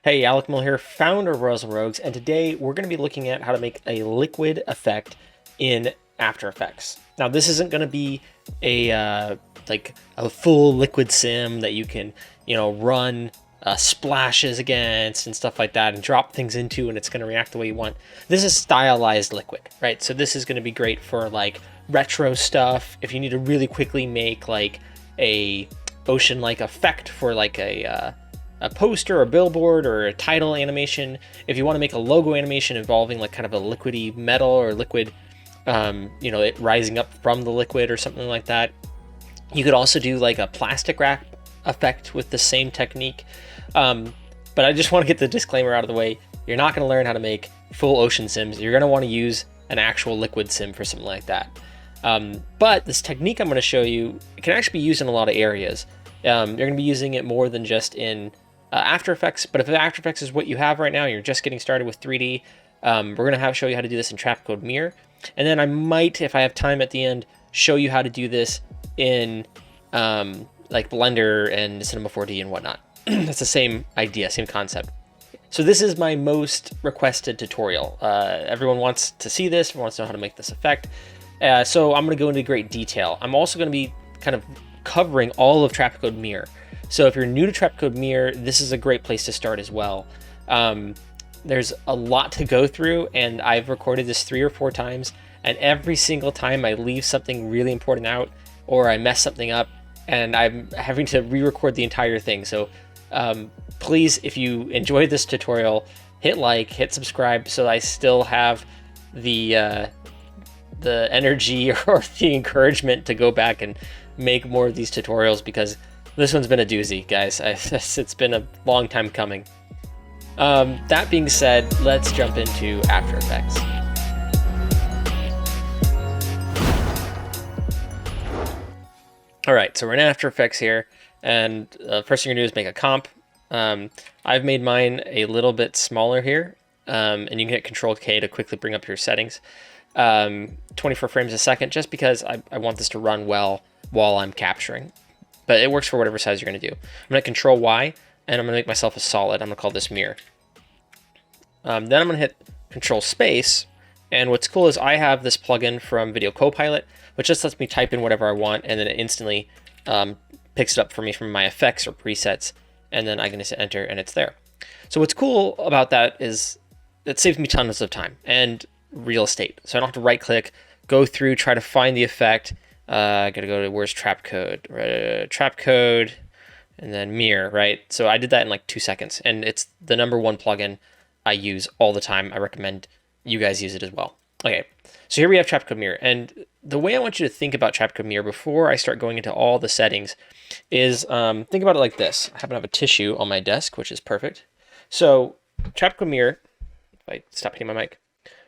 Hey, Alec Mill here, founder of Royals and Rogues, and today we're going to be looking at how to make a liquid effect in After Effects. Now, this isn't going to be a like a full liquid sim that you can, run splashes against and stuff like that and drop things into, and it's going to react the way you want. This is stylized liquid, right? So this is going to be great for like retro stuff. If you need to really quickly make like a ocean-like effect for like a poster or a billboard or a title animation. If you want to make a logo animation involving like kind of a liquidy metal or liquid, it rising up from the liquid or something like that. You could also do like a plastic wrap effect with the same technique. But I just want to get the disclaimer out of the way. You're not going to learn how to make full ocean sims. You're going to want to use an actual liquid sim for something like that. But this technique I'm going to show you, it can actually be used in a lot of areas. You're going to be using it more than just in After Effects, but if After Effects is what you have right now, you're just getting started with 3D, we're going to show you how to do this in Trapcode Mir, and then I might, if I have time at the end, show you how to do this in like Blender and Cinema 4D and whatnot. That's the same idea, same concept. So this is my most requested tutorial. Everyone wants to see this, everyone wants to know how to make this effect, so I'm going to go into great detail. I'm also going to be kind of covering all of Trapcode Mir. So if you're new to Trapcode Mir, this is a great place to start as well. There's a lot to go through, and I've recorded this 3 or 4 times, and every single time I leave something really important out, or I mess something up, and I'm having to re-record the entire thing. So please, if you enjoyed this tutorial, hit like, hit subscribe, so I still have the energy or the encouragement to go back and make more of these tutorials, because this one's been a doozy, guys. It's been a long time coming. That being said, let's jump into After Effects. All right, so we're in After Effects here, and the first thing you're gonna do is make a comp. I've made mine a little bit smaller here, and you can hit Control-K to quickly bring up your settings. 24 frames a second, just because I want this to run well while I'm capturing. But it works for whatever size you're going to do. I'm going to Control Y, and I'm going to make myself a solid. I'm going to call this Mir. Then I'm going to hit Control Space, and what's cool is I have this plugin from Video Copilot, which just lets me type in whatever I want, and then it instantly picks it up for me from my effects or presets, and then I can just hit Enter, and it's there. So what's cool about that is it saves me tons of time and real estate. So I don't have to right-click, go through, try to find the effect. I gotta go to, where's Trapcode? Trapcode, and then Mir, right? So I did that in like 2 seconds, and it's the #1 plugin I use all the time. I recommend you guys use it as well. Okay, so here we have Trapcode Mir, and the way I want you to think about Trapcode Mir before I start going into all the settings is think about it like this. I happen to have a tissue on my desk, which is perfect. So Trapcode Mir, if I stop hitting my mic,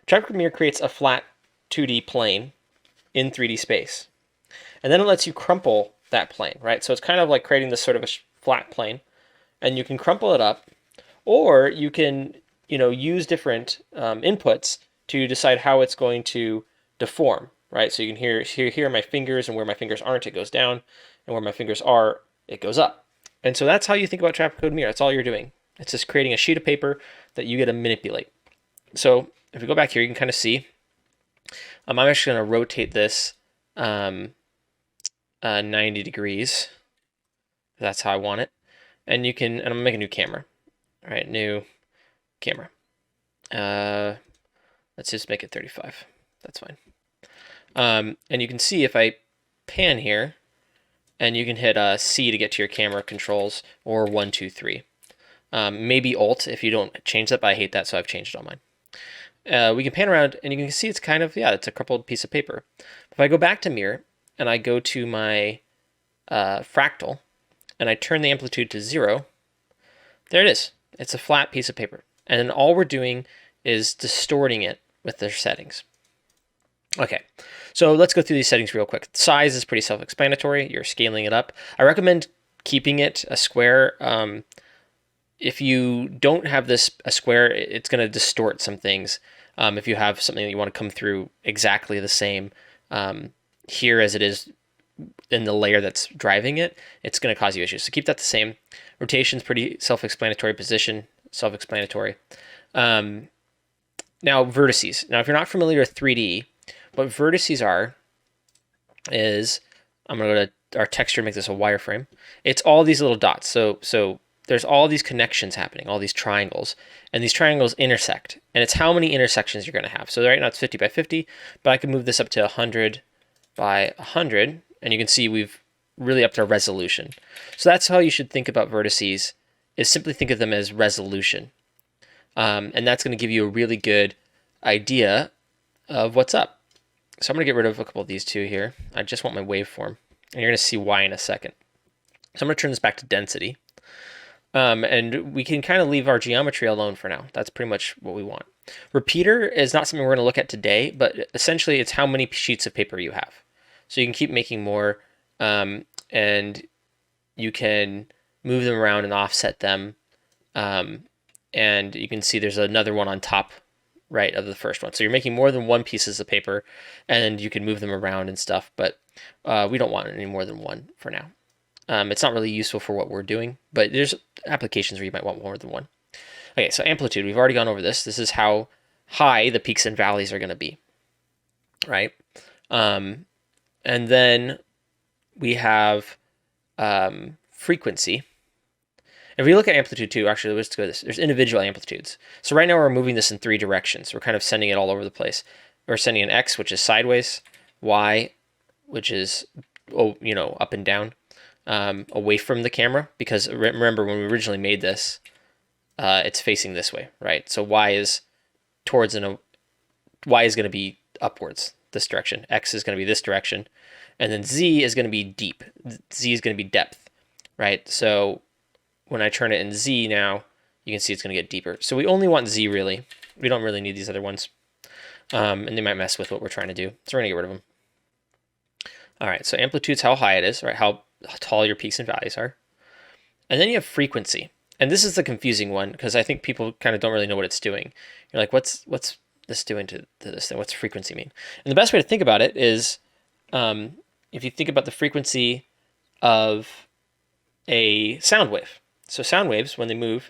Trapcode Mir creates a flat 2D plane in 3D space. And then it lets you crumple that plane, right? So it's kind of like creating this sort of a flat plane, and you can crumple it up, or you can, use different inputs to decide how it's going to deform, right? So you can hear my fingers, and where my fingers aren't, it goes down, and where my fingers are, it goes up. And so that's how you think about Trapcode Mir. That's all you're doing. It's just creating a sheet of paper that you get to manipulate. So if we go back here, you can kind of see, I'm actually going to rotate this 90 degrees. That's how I want it. And you can, and I'm gonna make a new camera. All right, new camera. Let's just make it 35. That's fine. And you can see if I pan here, and you can hit C to get to your camera controls, or 1, 2, 3. Maybe Alt if you don't change that, but I hate that, so I've changed it on mine. We can pan around, and you can see it's kind of, it's a crumpled piece of paper. If I go back to Mir, and I go to my fractal, and I turn the amplitude to 0, there it is. It's a flat piece of paper. And then all we're doing is distorting it with the settings. Okay, so let's go through these settings real quick. Size is pretty self-explanatory. You're scaling it up. I recommend keeping it a square. If you don't have this a square, it's going to distort some things. If you have something that you want to come through exactly the same here as it is in the layer that's driving it, it's going to cause you issues. So keep that the same. Rotation's pretty self-explanatory. Position, self-explanatory. Now vertices. Now if you're not familiar with 3D, what vertices are is, I'm gonna go to our texture, make this a wireframe. It's all these little dots. So there's all these connections happening, all these triangles, and these triangles intersect. And it's how many intersections you're gonna have. So right now it's 50 by 50, but I can move this up to 100 by 100, and you can see we've really upped our resolution. So that's how you should think about vertices, is simply think of them as resolution. And that's going to give you a really good idea of what's up. So I'm going to get rid of a couple of these two here. I just want my waveform, and you're going to see why in a second. So I'm going to turn this back to density. And we can kind of leave our geometry alone for now. That's pretty much what we want. Repeater is not something we're going to look at today, but essentially it's how many sheets of paper you have. So you can keep making more, and you can move them around and offset them. And you can see there's another one on top right of the first one. So you're making more than one pieces of paper, and you can move them around and stuff, but we don't want any more than one for now. It's not really useful for what we're doing, but there's applications where you might want more than one. Okay, so amplitude, we've already gone over this. This is how high the peaks and valleys are going to be, right? And then we have frequency. If we look at amplitude too, actually, let's go to this. There's individual amplitudes. So right now we're moving this in 3 directions. We're kind of sending it all over the place. We're sending an X, which is sideways, Y, which is, up and down, away from the camera. Because remember, when we originally made this, it's facing this way, right? So Y is towards Y is going to be upwards, this direction. X is going to be this direction, and then Z is going to be deep. Z is going to be depth, right? So when I turn it in Z now, you can see it's going to get deeper. So we only want Z, really. We don't really need these other ones. And they might mess with what we're trying to do. So we're going to get rid of them. All right, so amplitude's how high it is, right? How tall your peaks and valleys are. And then you have frequency. And this is the confusing one, because I think people kind of don't really know what it's doing. You're like, what's this doing to this thing? What's frequency mean? And the best way to think about it is, if you think about the frequency of a sound wave. So sound waves, when they move,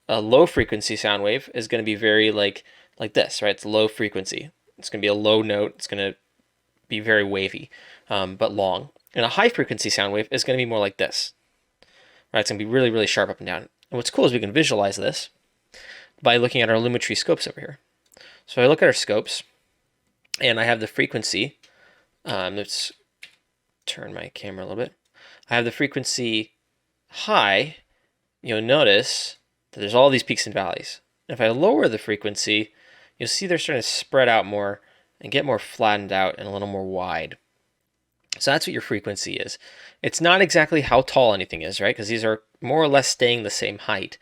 a low frequency sound wave is going to be very like this, right? It's low frequency. It's going to be a low note. It's going to be very wavy, but long. And a high frequency sound wave is going to be more like this, right? It's going to be really, really sharp up and down. And what's cool is we can visualize this by looking at our Lumetri scopes over here. So I look at our scopes, and I have the frequency. Let's turn my camera a little bit. I have the frequency high. You'll notice that there's all these peaks and valleys. If I lower the frequency, you'll see they're starting to spread out more and get more flattened out and a little more wide. So that's what your frequency is. It's not exactly how tall anything is, right? Because these are more or less staying the same height.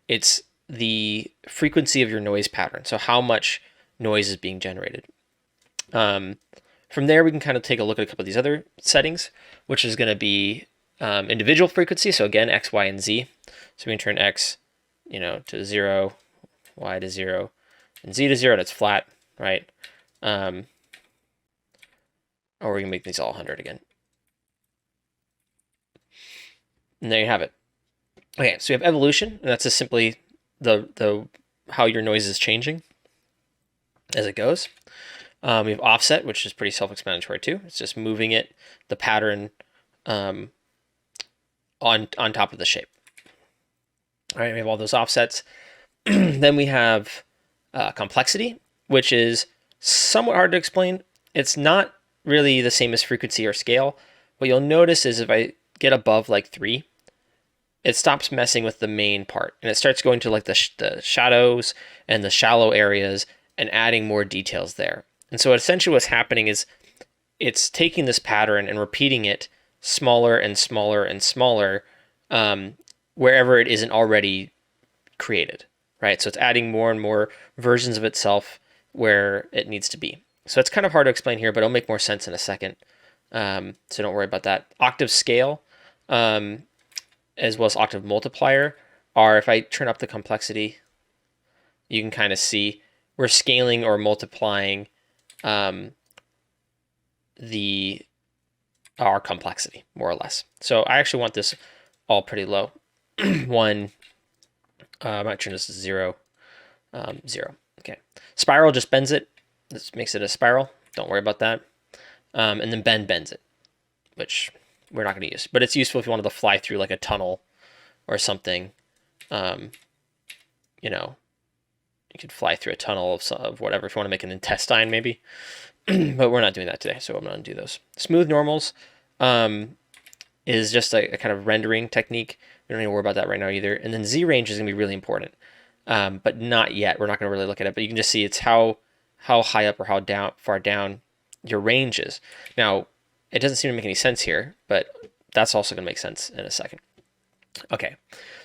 It's the frequency of your noise pattern. So how much noise is being generated. From there, we can kind of take a look at a couple of these other settings, which is going to be individual frequency. So again, X, Y, and Z. So we can turn X, to 0, Y to 0, and Z to 0. That's flat, right? Or we can make these all 100 again. And there you have it. Okay, so we have evolution, and that's just simply the how your noise is changing as it goes. We have offset, which is pretty self-explanatory too. It's just moving the pattern, on top of the shape. All right, we have all those offsets. Then we have complexity, which is somewhat hard to explain. It's not really the same as frequency or scale. What you'll notice is if I get above like 3, it stops messing with the main part, and it starts going to like the shadows and the shallow areas and adding more details there. And so essentially what's happening is it's taking this pattern and repeating it smaller and smaller and smaller, wherever it isn't already created, right? So it's adding more and more versions of itself where it needs to be. So it's kind of hard to explain here, but it'll make more sense in a second. So don't worry about that. Octave scale, as well as octave multiplier, are, if I turn up the complexity, you can kind of see we're scaling or multiplying our complexity, more or less. So I actually want this all pretty low. 1 I might turn this to 0, 0. Okay. Spiral just bends it. This makes it a spiral. Don't worry about that. And then bends it, which we're not going to use. But it's useful if you wanted to fly through like a tunnel or something. You know, you could fly through a tunnel of whatever if you want to make an intestine maybe. But we're not doing that today, so I'm not going to do those. Smooth normals is just a kind of rendering technique. We don't need to worry about that right now either. And then Z range is going to be really important, but not yet. We're not going to really look at it, but you can just see it's how high up or how far down your range is. Now, it doesn't seem to make any sense here, but that's also going to make sense in a second. Okay,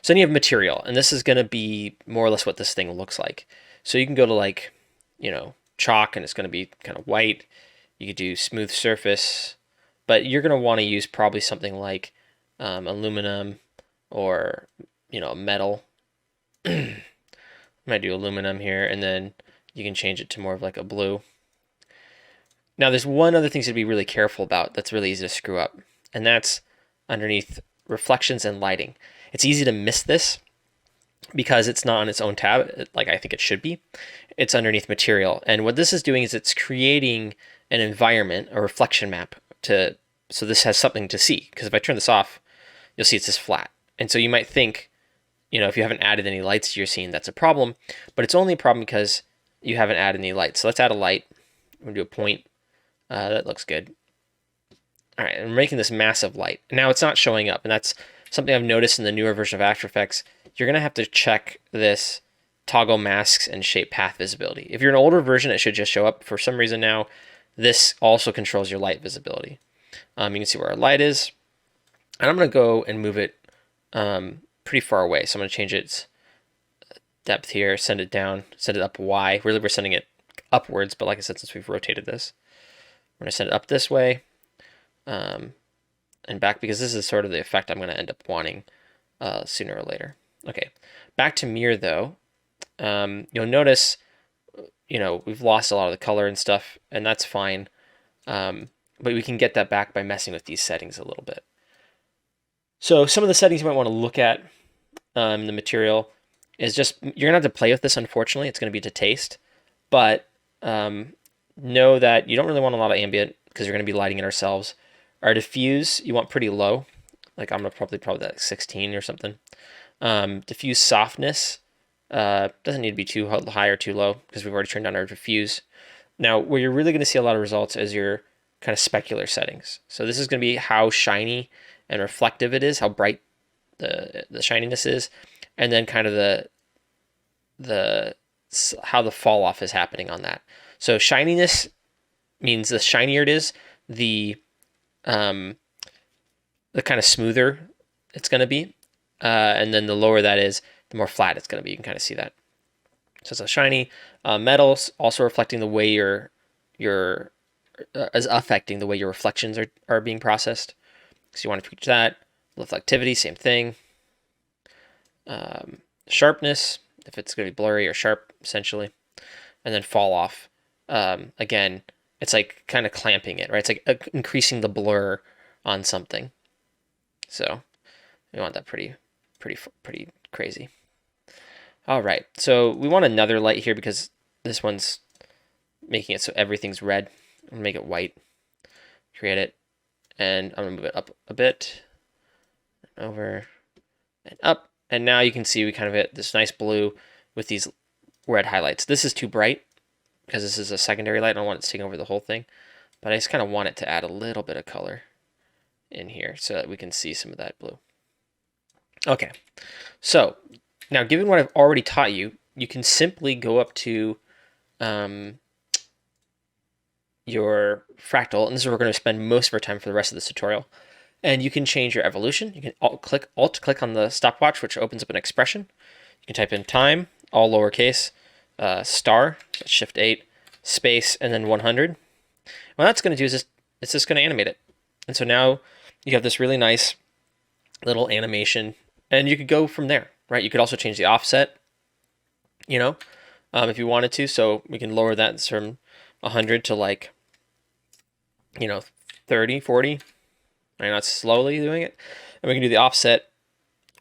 so then you have material, and this is going to be more or less what this thing looks like. So you can go to like, chalk, and it's going to be kind of white. You could do smooth surface, but you're going to want to use probably something like aluminum or, metal. I might do aluminum here, and then you can change it to more of like a blue. Now, there's one other thing to be really careful about that's really easy to screw up, and that's underneath reflections and lighting. It's easy to miss this because it's not on its own tab, like I think it should be. It's underneath material. And what this is doing is it's creating an environment, a reflection map, so this has something to see. Because if I turn this off, you'll see it's just flat. And so you might think, if you haven't added any lights to your scene, that's a problem. But it's only a problem because you haven't added any lights. So let's add a light. We're going to do a point. That looks good. All right, I'm making this massive light. Now it's not showing up, and that's something I've noticed in the newer version of After Effects. You're going to have to check this toggle masks and shape path visibility. If you're an older version, it should just show up. For some reason now, this also controls your light visibility. You can see where our light is. And I'm going to go and move it pretty far away. So I'm going to change its depth here, send it down, send it up Y. Really, we're sending it upwards, but like I said, since we've rotated this, we're going to send it up this way and back, because this is sort of the effect I'm going to end up wanting sooner or later. Okay, back to Mir though. You'll notice, we've lost a lot of the color and stuff, and that's fine. But we can get that back by messing with these settings a little bit. So some of the settings you might want to look at the material is just, you're going to have to play with this, unfortunately. It's going to be to taste. But know that you don't really want a lot of ambient because you're going to be lighting it ourselves. Our diffuse, you want pretty low. Like I'm going to probably that 16 or something. Diffuse softness doesn't need to be too high or too low because we've already turned down our diffuse. Now, where you're really going to see a lot of results is your kind of specular settings. So this is going to be how shiny and reflective it is, how bright the shininess is, and then kind of the how the fall off is happening on that. So shininess means the shinier it is, the kind of smoother it's going to be, and then the lower that is, the more flat it's going to be. You can kind of see that. So it's a shiny. Metals also reflecting the way your is affecting the way your reflections are being processed. So you want to tweak that. Reflectivity, same thing. Sharpness, if it's going to be blurry or sharp, essentially. And then fall off. Again, it's like kind of clamping it, right? It's like increasing the blur on something. So we want that pretty crazy. All right, so we want another light here because this one's making it so everything's red. I'm gonna make it white, create it, and I'm gonna move it up a bit, over, and up. And now you can see we kind of hit this nice blue with these red highlights. This is too bright because this is a secondary light. I don't want it to take over the whole thing, but I just kind of want it to add a little bit of color in here so that we can see some of that blue. Okay, so now given what I've already taught you, you can simply go up to your fractal, and this is where we're going to spend most of our time for the rest of this tutorial. And you can change your evolution. You can alt-click on the stopwatch, which opens up an expression. You can type in time, all lowercase, star, shift 8, space, and then 100. What that's going to do is it's just going to animate it. And so now you have this really nice little animation, and you could go from there, right? You could also change the offset, if you wanted to. So we can lower that from 100 to like, 30, 40. I'm not slowly doing it. And we can do the offset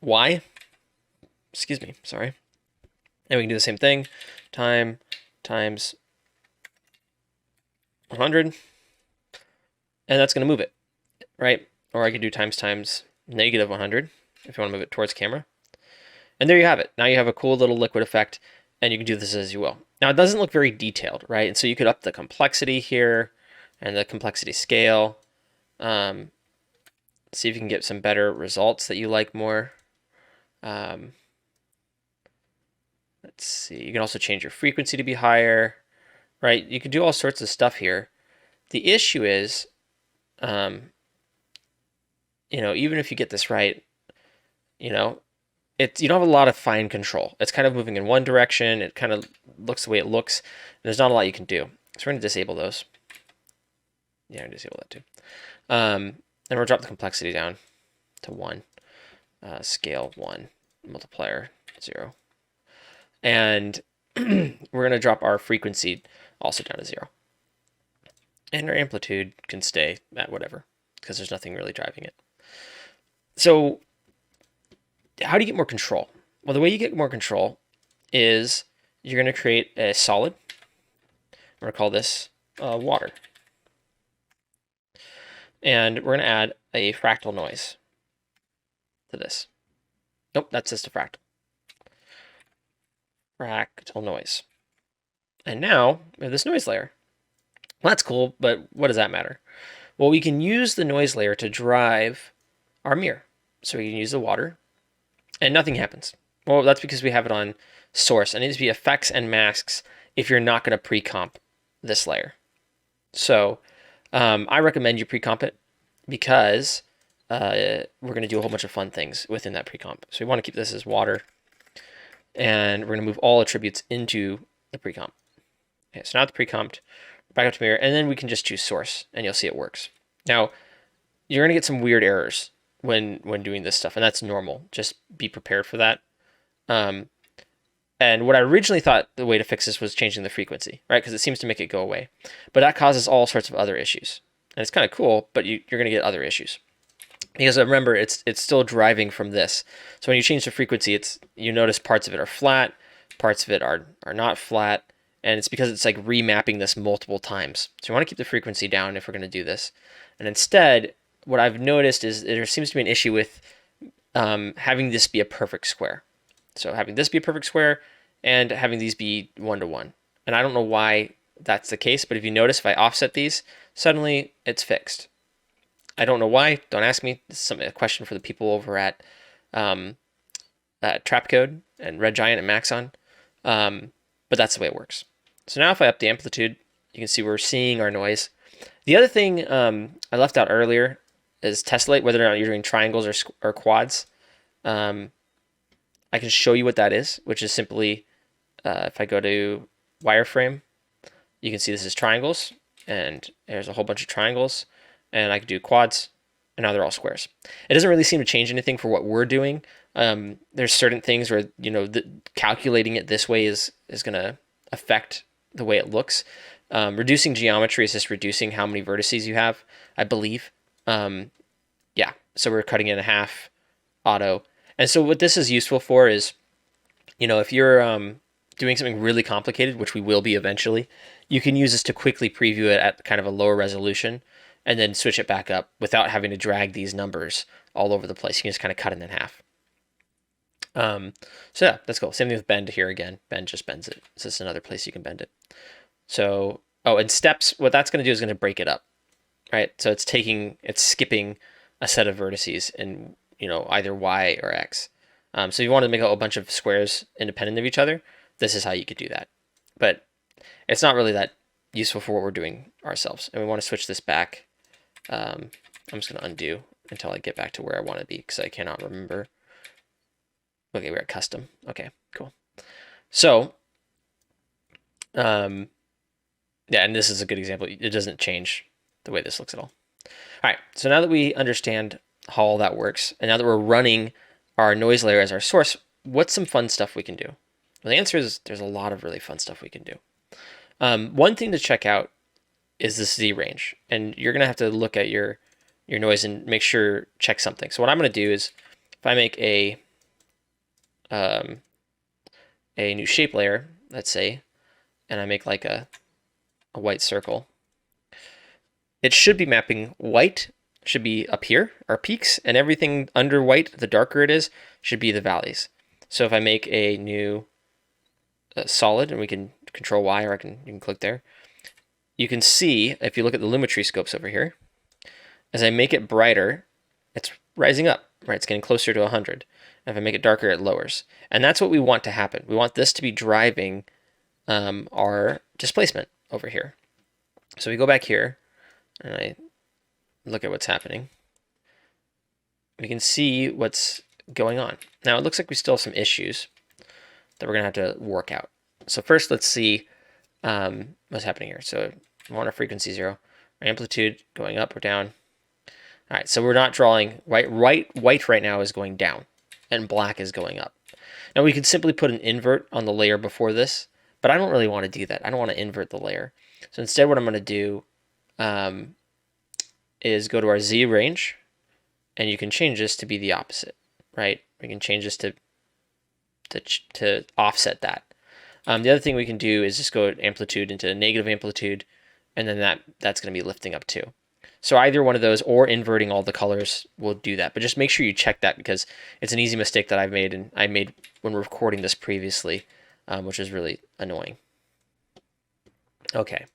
Y. Excuse me, sorry. And we can do the same thing, time times 100, and that's going to move it, right? Or I could do times negative 100 if you want to move it towards camera. And there you have it. Now you have a cool little liquid effect, and you can do this as you will. Now, it doesn't look very detailed, right? And so you could up the complexity here and the complexity scale. See if you can get some better results that you like more. Let's see. You can also change your frequency to be higher, right? You can do all sorts of stuff here. The issue is, even if you get this right, you don't have a lot of fine control. It's kind of moving in one direction. It kind of looks the way it looks. There's not a lot you can do. So we're going to disable those. Yeah, I'm going to disable that too. And we'll drop the complexity down to 1, scale 1, multiplier 0. And we're going to drop our frequency also down to 0. And our amplitude can stay at whatever, because there's nothing really driving it. So how do you get more control? Well, the way you get more control is you're going to create a solid. We're going to call this water. And we're going to add a fractal noise to this. Nope, that's just a fractal. Fractal noise. And now we have this noise layer. Well, that's cool, but what does that matter? Well, we can use the noise layer to drive our mirror. So we can use the water, and nothing happens. Well, that's because we have it on source. It needs to be effects and masks if you're not going to pre-comp this layer. So I recommend you pre-comp it because we're going to do a whole bunch of fun things within that pre-comp. So we want to keep this as water, and we're going to move all attributes into the pre-comp. Okay, so now it's pre-comped, back up to mirror, and then we can just choose source, and you'll see it works. Now, you're going to get some weird errors when doing this stuff, and that's normal. Just be prepared for that. And what I originally thought the way to fix this was changing the frequency, right? Because it seems to make it go away. But that causes all sorts of other issues. And it's kind of cool, but you're going to get other issues. Because remember, it's still driving from this. So when you change the frequency, you notice parts of it are flat, parts of it are not flat, and it's because it's like remapping this multiple times. So you want to keep the frequency down if we're going to do this. And instead, what I've noticed is there seems to be an issue with having this be a perfect square. So having this be a perfect square and having these be 1-to-1. And I don't know why that's the case, but if you notice, if I offset these, suddenly it's fixed. I don't know why. Don't ask me. This is a question for the people over at Trapcode and Red Giant and Maxon. But that's the way it works. So now if I up the amplitude, you can see we're seeing our noise. The other thing I left out earlier is tessellate, whether or not you're doing triangles or quads. I can show you what that is, which is simply, if I go to wireframe, you can see this is triangles, and there's a whole bunch of triangles, and I could do quads, and now they're all squares. It doesn't really seem to change anything for what we're doing. There's certain things where, calculating it this way is going to affect the way it looks. Reducing geometry is just reducing how many vertices you have, I believe. Yeah, so we're cutting it in half, auto. And so what this is useful for is, if you're doing something really complicated, which we will be eventually, you can use this to quickly preview it at kind of a lower resolution and then switch it back up without having to drag these numbers all over the place. You can just kind of cut it in half. So yeah, that's cool. Same thing with bend here again. Bend just bends it. So this is another place you can bend it. So, and steps, what that's going to do is going to break it up, right? So it's skipping a set of vertices in, either Y or X. So if you want to make a whole bunch of squares independent of each other, this is how you could do that. But it's not really that useful for what we're doing ourselves. And we want to switch this back. I'm just going to undo until I get back to where I want to be because I cannot remember. Okay, we're at custom. Okay, cool. So, yeah, and this is a good example. It doesn't change the way this looks at all. All right, so now that we understand how all that works, and now that we're running our noise layer as our source, what's some fun stuff we can do? Well, the answer is there's a lot of really fun stuff we can do. One thing to check out is the Z range, and you're gonna have to look at your noise and make sure, check something. So what I'm gonna do is, if I make a a new shape layer, let's say, and I make like a white circle, it should be mapping white, should be up here, our peaks, and everything under white, the darker it is, should be the valleys. So if I make a new solid, and we can control Y, or you can click there, you can see, if you look at the Lumetri scopes over here, as I make it brighter, it's rising up, right? It's getting closer to 100. And if I make it darker, it lowers. And that's what we want to happen. We want this to be driving our displacement over here. So we go back here, and I look at what's happening. We can see what's going on. Now, it looks like we still have some issues that we're going to have to work out. So first, let's see what's happening here. So we want our frequency 0, our amplitude going up or down. All right, so we're not drawing white right now is going down, and black is going up. Now we could simply put an invert on the layer before this, but I don't really want to do that. I don't want to invert the layer. So instead what I'm going to do is go to our Z range, and you can change this to be the opposite, right? We can change this to offset that. The other thing we can do is just go amplitude into negative amplitude, and then that's going to be lifting up too. So either one of those or inverting all the colors will do that. But just make sure you check that, because it's an easy mistake that I've made, and I made when recording this previously, which is really annoying. Okay,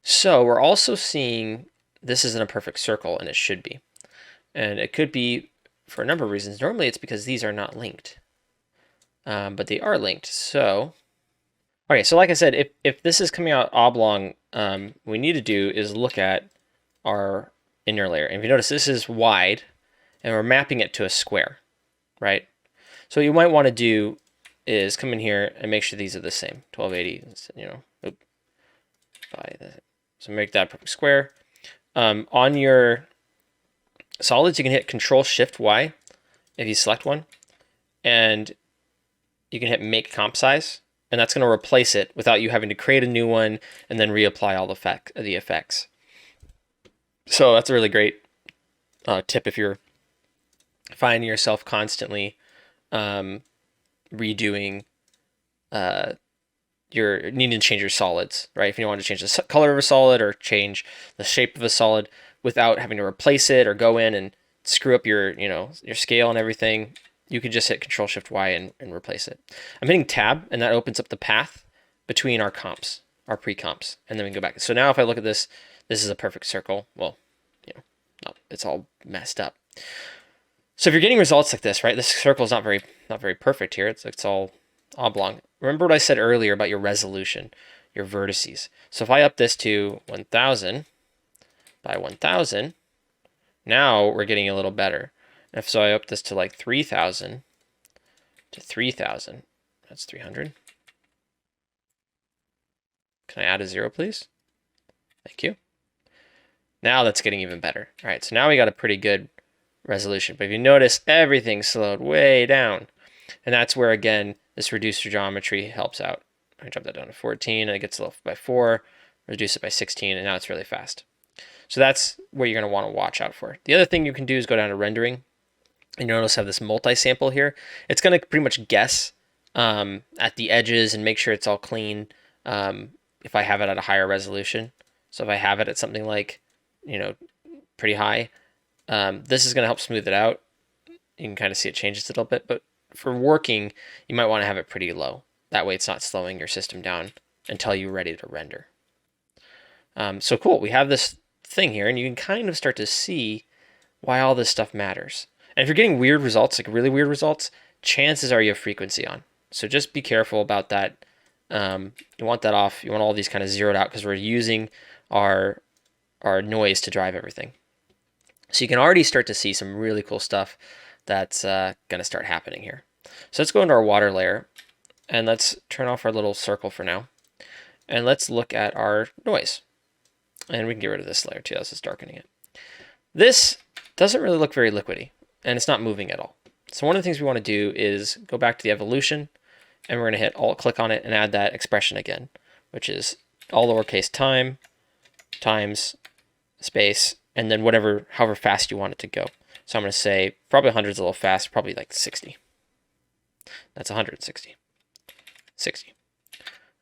so we're also seeing this isn't a perfect circle, and it should be. And it could be for a number of reasons. Normally it's because these are not linked, but they are linked. So, okay, so like I said, if this is coming out oblong, what we need to do is look at our inner layer. And if you notice, this is wide, and we're mapping it to a square, right? So what you might want to do is come in here and make sure these are the same. 1280, so make that a perfect square. On your solids, you can hit Control-Shift-Y if you select one, and you can hit Make Comp Size, and that's going to replace it without you having to create a new one and then reapply all the effects. So that's a really great tip if you're finding yourself constantly redoing you're needing to change your solids, right? If you want to change the color of a solid or change the shape of a solid without having to replace it or go in and screw up your scale and everything, you can just hit Control-Shift-Y and replace it. I'm hitting Tab, and that opens up the path between our comps, our pre-comps, and then we can go back. So now if I look at this, this is a perfect circle. Well, no, it's all messed up. So if you're getting results like this, right, this circle is not very perfect here. It's all oblong. Remember what I said earlier about your resolution, your vertices. So if I up this to 1000 by 1000, now we're getting a little better. And if so, I up this to like 3000 to 3000, that's 300. Can I add a 0, please? Thank you. Now that's getting even better. All right, so now we got a pretty good resolution. But if you notice, everything slowed way down. And that's where, again, this reducer geometry helps out. I drop that down to 14, and it gets a little by 4, reduce it by 16, and now it's really fast. So that's where you're going to want to watch out for. The other thing you can do is go down to rendering, and you'll notice I have this multi-sample here. It's going to pretty much guess at the edges and make sure it's all clean if I have it at a higher resolution. So if I have it at something like, pretty high, this is going to help smooth it out. You can kind of see it changes a little bit, but for working, you might want to have it pretty low. That way it's not slowing your system down until you're ready to render. So cool, we have this thing here, and you can kind of start to see why all this stuff matters. And if you're getting weird results, like really weird results, chances are you have frequency on. So just be careful about that. You want that off. You want all these kind of zeroed out, because we're using our noise to drive everything. So you can already start to see some really cool stuff that's going to start happening here. So let's go into our water layer, and let's turn off our little circle for now. And let's look at our noise. And we can get rid of this layer too. This is darkening it. This doesn't really look very liquidy, and it's not moving at all. So one of the things we want to do is go back to the evolution, and we're going to hit Alt-click on it and add that expression again, which is all lowercase time times space, and then however fast you want it to go. So I'm going to say probably 100 is a little fast, probably like 60. That's 160. 60.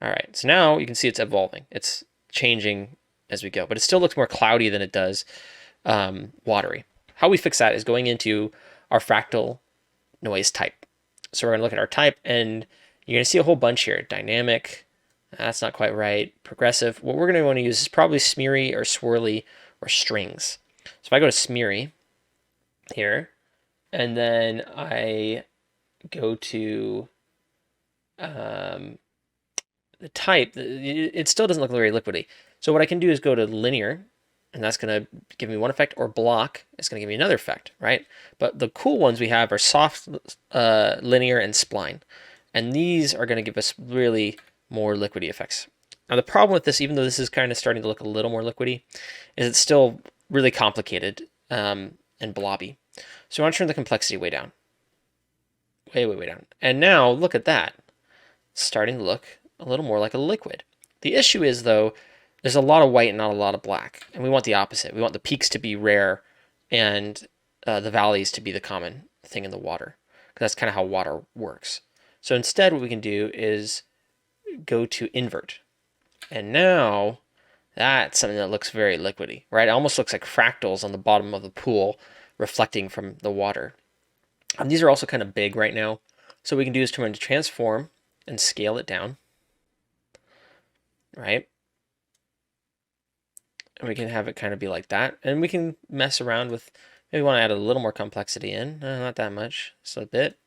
All right, so now you can see it's evolving. It's changing as we go, but it still looks more cloudy than it does watery. How we fix that is going into our fractal noise type. So we're going to look at our type, and you're going to see a whole bunch here. Dynamic, that's not quite right. Progressive. What we're going to want to use is probably smeary or swirly or strings. So if I go to smeary here, and then I go to the type, it still doesn't look very liquidy. So what I can do is go to linear, and that's going to give me one effect, or block, it's going to give me another effect, right? But the cool ones we have are soft, linear, and spline. And these are going to give us really more liquidy effects. Now the problem with this, even though this is kind of starting to look a little more liquidy, is it's still really complicated and blobby. So I want to turn the complexity way down. Way down. And now look at that. It's starting to look a little more like a liquid. The issue is, though, there's a lot of white and not a lot of black. And we want the opposite. We want the peaks to be rare and the valleys to be the common thing in the water. Because that's kind of how water works. So instead, what we can do is go to invert. And now that's something that looks very liquidy, right? It almost looks like fractals on the bottom of the pool reflecting from the water. These are also kind of big right now. So what we can do is turn into transform and scale it down, right? And we can have it kind of be like that. And we can mess around with, maybe we want to add a little more complexity in. Not that much, just a bit.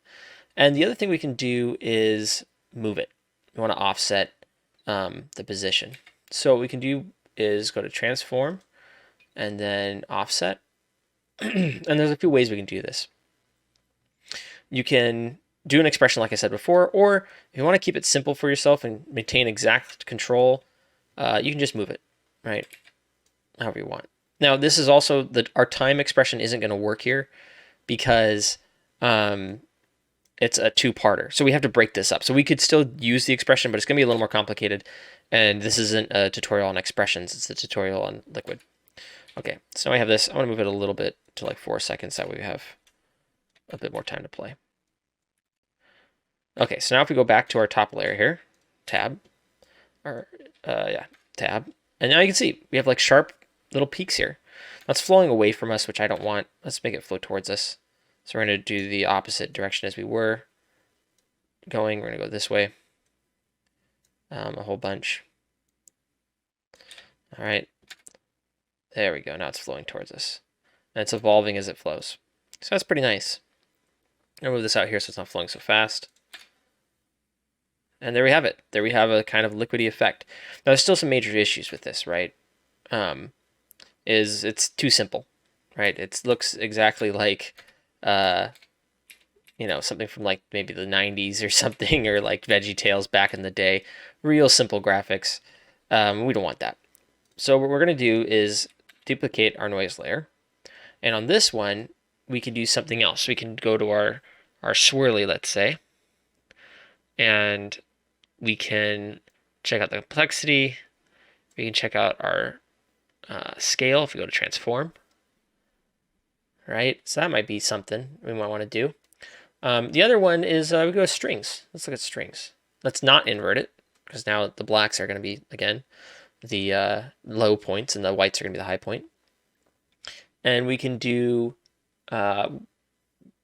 And the other thing we can do is move it. We want to offset the position. So what we can do is go to transform and then offset. And there's a few ways we can do this. You can do an expression like I said before, or if you want to keep it simple for yourself and maintain exact control, you can just move it, right? However you want. Now this is also, our time expression isn't going to work here because it's a two-parter. So we have to break this up. So we could still use the expression, but it's going to be a little more complicated. And this isn't a tutorial on expressions, it's a tutorial on liquid. Okay, so now I have this. I want to move it a little bit to like 4 seconds. That way we have a bit more time to play. Okay, so now if we go back to our top layer here, tab, tab, and now you can see we have like sharp little peaks here. That's flowing away from us, which I don't want. Let's make it flow towards us. So we're going to do the opposite direction as we were going. We're going to go this way, a whole bunch. All right, there we go. Now it's flowing towards us, and it's evolving as it flows. So that's pretty nice. I'll move this out here so it's not flowing so fast. And there we have it. There we have a kind of liquidy effect. Now there's still some major issues with this, right? Is it's too simple, right? It looks exactly like, something from like maybe the 90s or something, or like VeggieTales back in the day. Real simple graphics. We don't want that. So what we're going to do is duplicate our noise layer. And on this one, we can do something else. We can go to our swirly, let's say, and we can check out the complexity. We can check out our scale if we go to transform. Right, so that might be something we might want to do. The other one is we go to strings. Let's look at strings. Let's not invert it, because now the blacks are going to be, again, the low points, and the whites are going to be the high point. And we can do a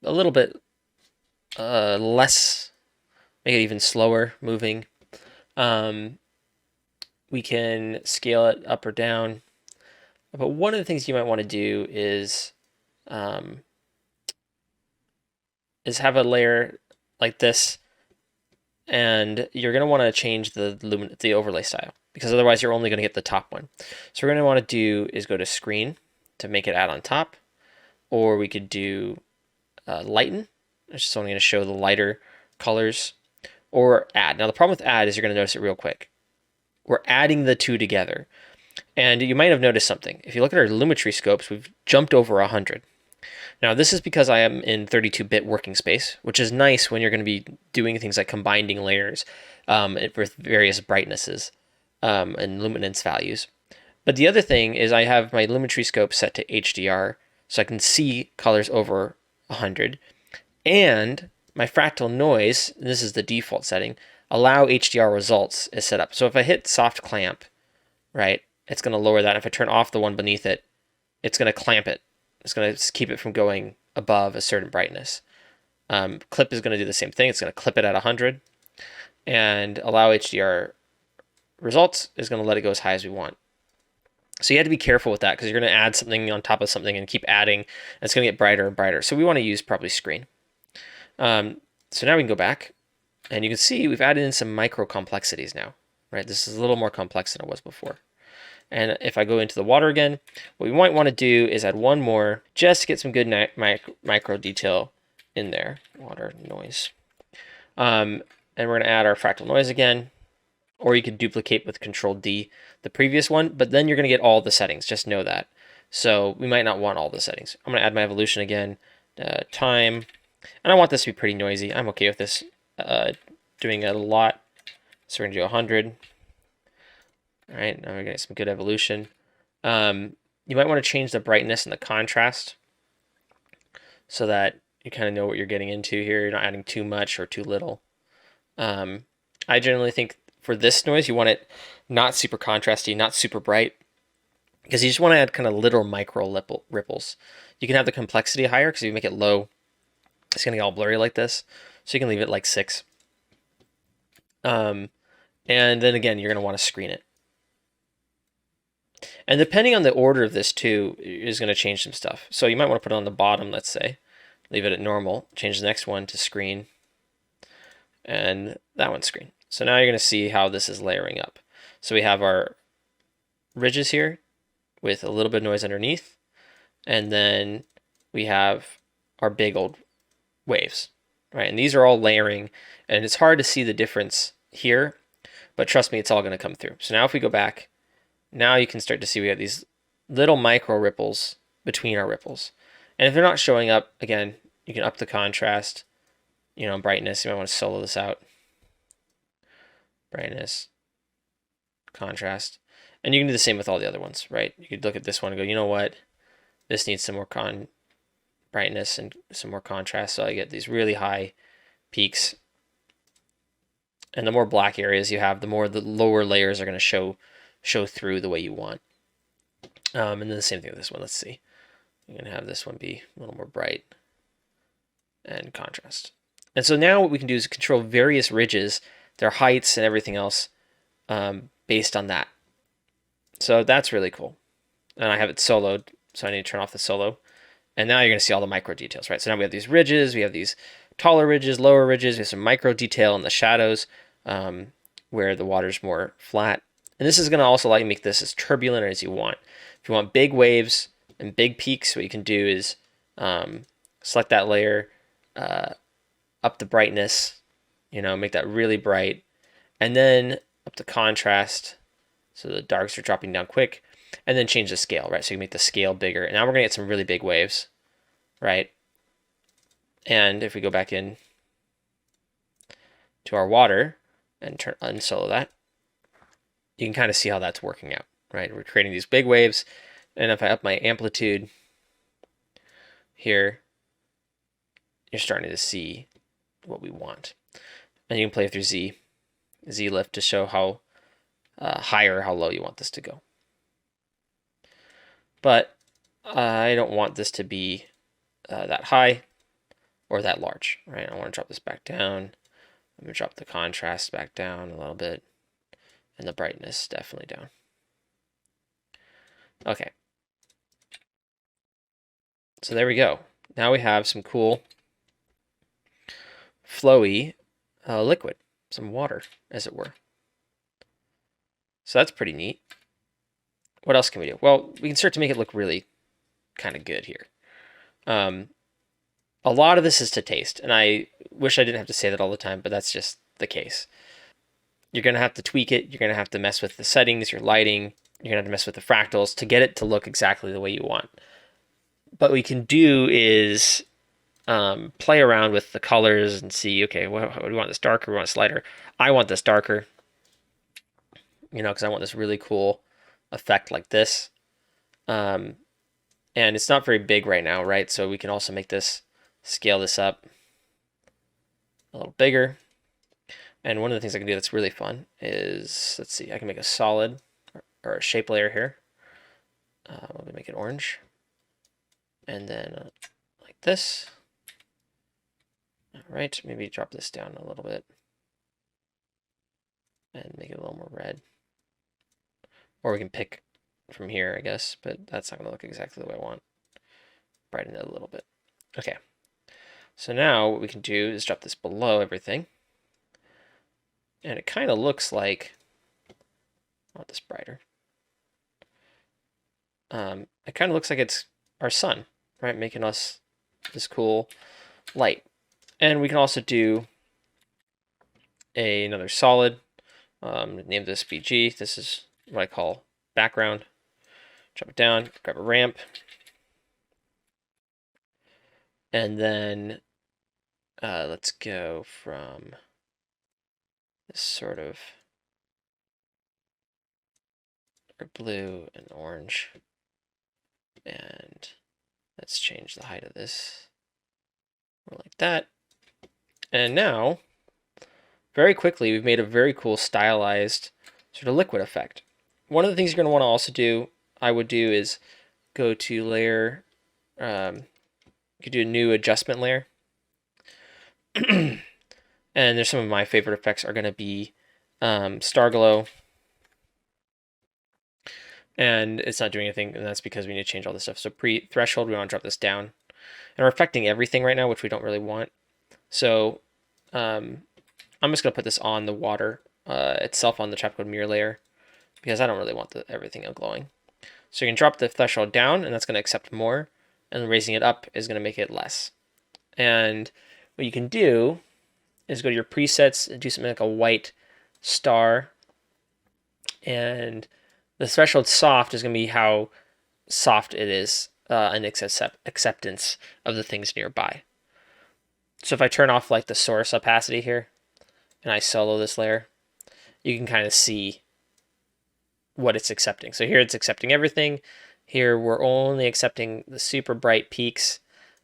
little bit less, make it even slower moving. We can scale it up or down. But one of the things you might want to do is have a layer like this, and you're going to want to change the overlay style, because otherwise you're only going to get the top one. So what we're going to want to do is go to screen to make it add on top, or we could do lighten, which is only going to show the lighter colors, or add. Now the problem with add is you're going to notice it real quick. We're adding the two together. And you might have noticed something. If you look at our lumetri scopes, we've jumped over 100. Now this is because I am in 32-bit working space, which is nice when you're going to be doing things like combining layers with various brightnesses and luminance values. But the other thing is I have my lumetri scope set to HDR, so I can see colors over 100. And my fractal noise, and this is the default setting, allow HDR results is set up. So if I hit soft clamp, right, it's going to lower that. If I turn off the one beneath it, it's going to clamp it. It's going to keep it from going above a certain brightness. Clip is going to do the same thing. It's going to clip it at 100, and allow HDR results is going to let it go as high as we want. So you have to be careful with that because you're going to add something on top of something and keep adding, and it's going to get brighter and brighter. So we want to use probably screen. So now we can go back, and you can see we've added in some micro complexities now, right? This is a little more complex than it was before. And if I go into the water again, what we might want to do is add one more just to get some good micro detail in there. Water noise. And we're going to add our fractal noise again, or you could duplicate with Control D the previous one, but then you're going to get all the settings. Just know that. So we might not want all the settings. I'm going to add my evolution again, time, and I want this to be pretty noisy. I'm okay with this doing it a lot. So we're going to do 100. All right, now we're going to get some good evolution. You might want to change the brightness and the contrast so that you kind of know what you're getting into here. You're not adding too much or too little. I generally think for this noise, you want it not super contrasty, not super bright, because you just want to add kind of little micro ripples. You can have the complexity higher because if you make it low, it's going to get all blurry like this. So you can leave it like 6. And then again, you're going to want to screen it. And depending on the order of this too, is going to change some stuff. So you might want to put it on the bottom, let's say. Leave it at normal. Change the next one to screen. And that one's screen. So now you're going to see how this is layering up. So we have our ridges here with a little bit of noise underneath. And then we have our big old waves, right? And these are all layering. And it's hard to see the difference here. But trust me, it's all going to come through. So now if we go back, now you can start to see we have these little micro ripples between our ripples. And if they're not showing up, again, you can up the contrast, brightness. You might want to solo this out. Brightness, contrast. And you can do the same with all the other ones, right? You could look at this one and go, you know what? This needs some more brightness and some more contrast. So I get these really high peaks. And the more black areas you have, the more the lower layers are going to show through the way you want. And then the same thing with this one. Let's see. I'm going to have this one be a little more bright and contrast. And so now what we can do is control various ridges, their heights and everything else based on that. So that's really cool. And I have it soloed, so I need to turn off the solo. And now you're going to see all the micro details, right? So now we have these ridges, we have these taller ridges, lower ridges, we have some micro detail in the shadows where the water's more flat. And this is going to also allow you to make this as turbulent as you want. If you want big waves and big peaks, what you can do is select that layer, up the brightness, make that really bright, and then up the contrast so the darks are dropping down quick, and then change the scale, right? So you can make the scale bigger. And now we're going to get some really big waves, right? And if we go back in to our water and unsolo that, you can kind of see how that's working out, right? We're creating these big waves, and if I up my amplitude here, you're starting to see what we want. And you can play through Z lift to show how high or how low you want this to go. But I don't want this to be that high or that large, right? I want to drop this back down. I'm going to drop the contrast back down a little bit, and the brightness definitely down. Okay. So there we go. Now we have some cool flowy liquid, some water, as it were. So that's pretty neat. What else can we do? Well, we can start to make it look really kind of good here. A lot of this is to taste, and I wish I didn't have to say that all the time, but that's just the case. You're going to have to tweak it. You're going to have to mess with the settings, your lighting. You're going to have to mess with the fractals to get it to look exactly the way you want. But what we can do is play around with the colors and see, okay, what do we want this darker? We want this lighter. I want this darker, because I want this really cool effect like this. And it's not very big right now, right? So we can also make this, scale this up a little bigger. And one of the things I can do that's really fun is, let's see, I can make a solid or a shape layer here. Let me make it orange. And then like this. All right, maybe drop this down a little bit and make it a little more red. Or we can pick from here, I guess, but that's not going to look exactly the way I want. Brighten it a little bit. Okay. So now what we can do is drop this below everything. And it kind of looks like, I want this brighter. It kind of looks like it's our sun, right? Making us this cool light. And we can also do another solid. Name this BG. This is what I call background. Drop it down, grab a ramp. And then let's go from this sort of blue and orange. And let's change the height of this. More like that. And now, very quickly, we've made a very cool stylized sort of liquid effect. One of the things you're going to want to also do, I would do, is go to layer, you could do a new adjustment layer. And there's some of my favorite effects are going to be star glow. And it's not doing anything, and that's because we need to change all this stuff. So pre-threshold, we want to drop this down. And we're affecting everything right now, which we don't really want. So I'm just going to put this on the water itself on the Trapcode Mir layer because I don't really want everything glowing. So you can drop the threshold down, and that's going to accept more. And raising it up is going to make it less. And what you can do is go to your presets and do something like a white star. And the threshold soft is going to be how soft it is and acceptance of the things nearby. So if I turn off like the source opacity here and I solo this layer, you can kind of see what it's accepting. So here it's accepting everything. Here we're only accepting the super bright peaks.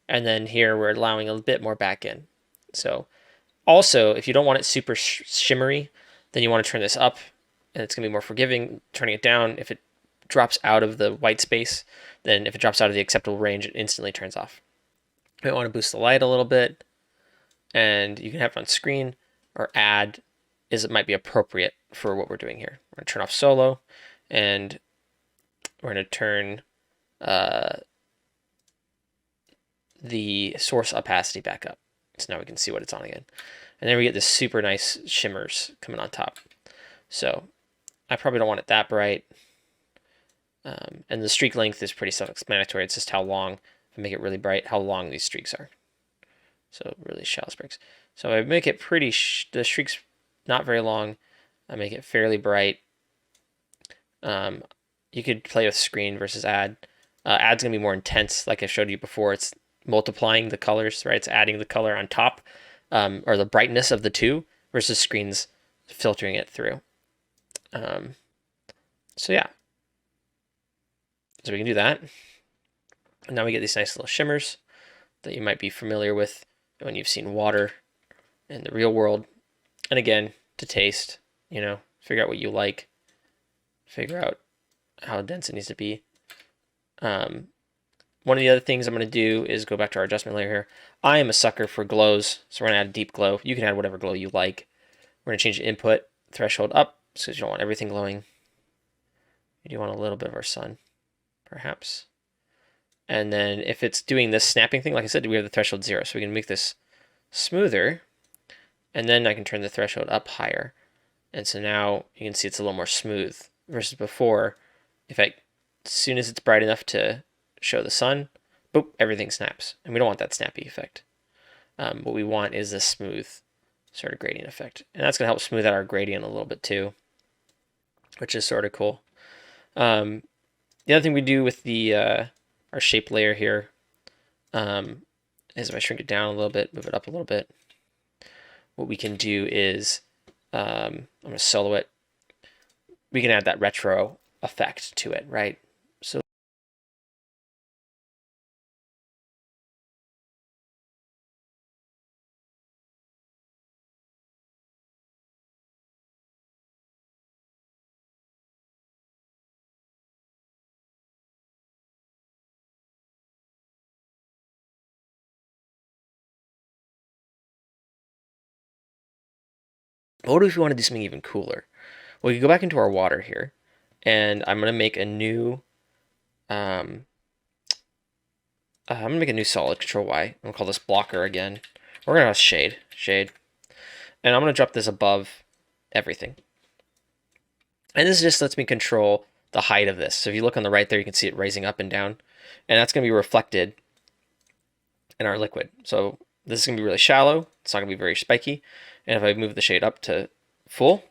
And then here we're allowing a bit more back in. So also, if you don't want it super shimmery, then you want to turn this up and it's going to be more forgiving. Turning it down, if it drops out of the white space, then if it drops out of the acceptable range, it instantly turns off. You might want to boost the light a little bit, and you can have it on screen or add as it might be appropriate for what we're doing here. We're going to turn off solo, and we're going to turn the source opacity back up. So now we can see what it's on again. And then we get this super nice shimmers coming on top. So I probably don't want it that bright. And the streak length is pretty self-explanatory. It's just how long, if I make it really bright, how long these streaks are. So really shallow streaks. So I make it pretty, the streaks not very long. I make it fairly bright. You could play with screen versus add. Add's gonna be more intense, like I showed you before. It's multiplying the colors, right? It's adding the color on top, or the brightness of the two, versus screens filtering it through. So yeah. So we can do that. And now we get these nice little shimmers that you might be familiar with when you've seen water in the real world. And again, to taste, figure out what you like, figure out how dense it needs to be. One of the other things I'm going to do is go back to our adjustment layer here. I am a sucker for glows, so we're going to add a deep glow. You can add whatever glow you like. We're going to change the input threshold up, because you don't want everything glowing. You do want a little bit of our sun, perhaps. And then if it's doing this snapping thing, like I said, we have the threshold 0, so we can make this smoother, and then I can turn the threshold up higher. And so now you can see it's a little more smooth versus before. As soon as it's bright enough to show the sun, boop, everything snaps. And we don't want that snappy effect. What we want is this smooth sort of gradient effect. And that's going to help smooth out our gradient a little bit too, which is sort of cool. The other thing we do with the our shape layer here is if I shrink it down a little bit, move it up a little bit, what we can do is, I'm going to solo it. We can add that retro effect to it, right? So what if we want to do something even cooler? Well, we can go back into our water here, and I'm gonna make a new I'm gonna make a new solid, Control Y. I'm gonna call this blocker again. We're gonna have shade, and I'm gonna drop this above everything. And this just lets me control the height of this. So if you look on the right there, you can see it raising up and down, and that's gonna be reflected in our liquid. So this is gonna be really shallow. It's not gonna be very spiky. And if I move the shade up to full,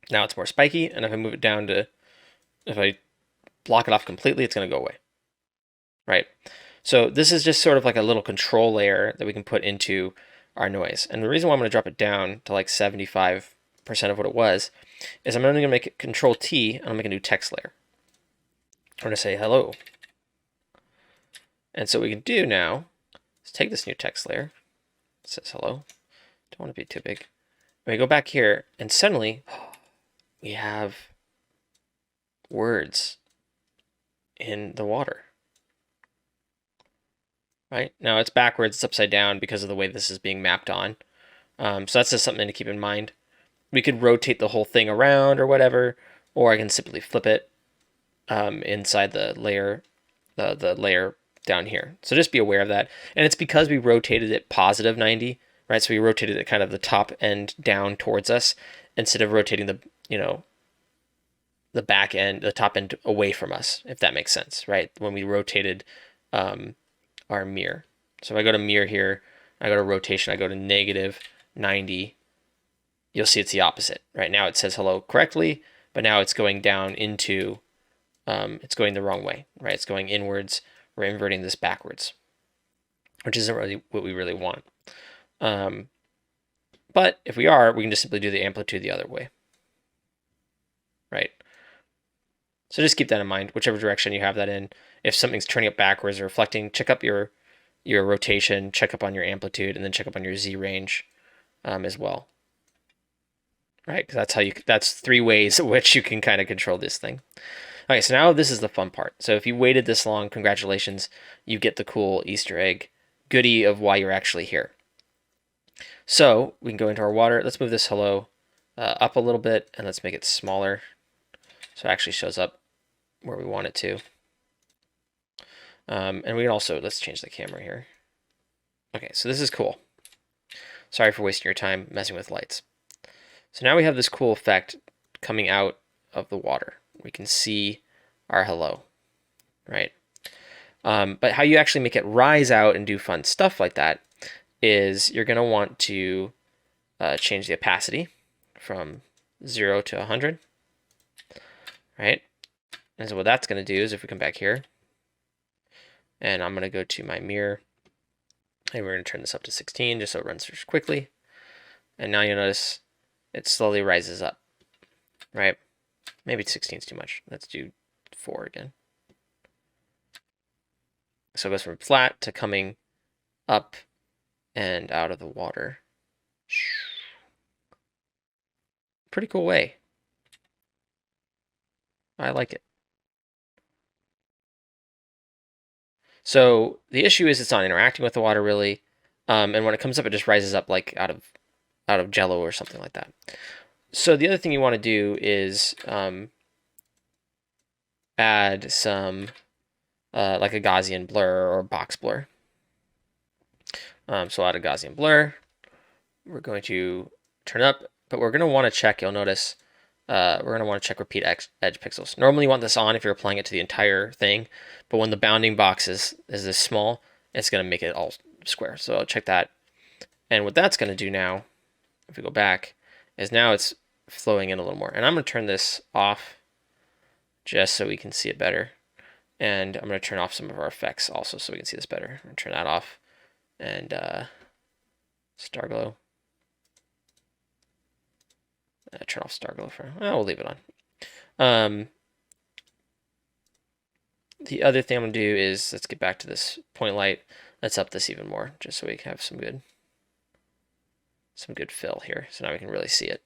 now it's more spiky. And if I move it down to, if I block it off completely, it's gonna go away, right? So this is just sort of like a little control layer that we can put into our noise. And the reason why I'm going to drop it down to like 75% of what it was is I'm only going to make it Control T, and I'll make a new text layer. I'm going to say hello. And so what we can do now is take this new text layer. It says hello. Don't want to be too big. And we go back here, and suddenly we have words in the water. Right? Now it's backwards, it's upside down because of the way this is being mapped on. So that's just something to keep in mind. We could rotate the whole thing around or whatever, or I can simply flip it inside the layer, the layer down here. So just be aware of that. And it's because we rotated it positive 90, right? So we rotated it kind of the top end down towards us instead of rotating the, the back end, the top end away from us, if that makes sense, right? When we rotated our mirror. So if I go to mirror here, I go to rotation, I go to -90, you'll see it's the opposite. Right now it says hello correctly, but now it's going down into, it's going the wrong way, right? It's going inwards. We're inverting this backwards, which isn't really what we really want. But if we are, we can just simply do the amplitude the other way, right? So just keep that in mind, whichever direction you have that in. If something's turning it backwards or reflecting, check up your rotation, check up on your amplitude, and then check up on your Z range as well. Right, because that's 3 ways in which you can kind of control this thing. Okay, so now this is the fun part. So if you waited this long, congratulations, you get the cool Easter egg goodie of why you're actually here. So we can go into our water. Let's move this hello up a little bit, and let's make it smaller so it actually shows up where we want it to. And we can also, let's change the camera here. Okay, so this is cool. Sorry for wasting your time messing with lights. So now we have this cool effect coming out of the water. We can see our hello, right? But how you actually make it rise out and do fun stuff like that is you're going to want to change the opacity from 0 to 100, right? And so what that's going to do is if we come back here, and I'm going to go to my mirror, and we're going to turn this up to 16 just so it runs through quickly. And now you'll notice it slowly rises up, right? Maybe 16 is too much. Let's do 4 again. So it goes from flat to coming up and out of the water. Pretty cool way. I like it. So the issue is it's not interacting with the water really, and when it comes up, it just rises up like out of Jello or something like that. So the other thing you want to do is add some like a Gaussian blur or box blur. So I'll add a Gaussian blur. We're going to turn up, but we're going to want to check, you'll notice, we're going to want to check repeat edge pixels. Normally you want this on if you're applying it to the entire thing, but when the bounding box is this small, it's going to make it all square. So I'll check that. And what that's going to do now, if we go back, is now it's flowing in a little more. And I'm going to turn this off just so we can see it better. And I'm going to turn off some of our effects also so we can see this better. I'm going to turn that off. And star glow. Turn off star glow for, we'll leave it on. The other thing I'm going to do is, let's get back to this point light. Let's up this even more just so we can have some good fill here. So now we can really see it.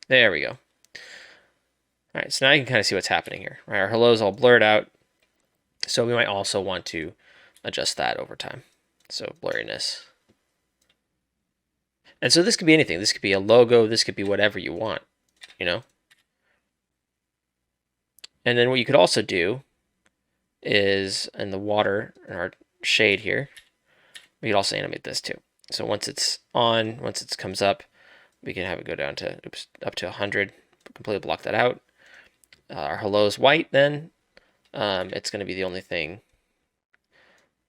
There we go. All right, so now you can kind of see what's happening here. Right, our hello is all blurred out. So we might also want to adjust that over time. So blurriness. And so this could be anything. This could be a logo. This could be whatever you want, you know? And then what you could also do is in the water, in our shade here, we could also animate this too. So once it's on, once it comes up, we can have it go down to, up to 100, completely block that out. Our hello is white then. It's going to be the only thing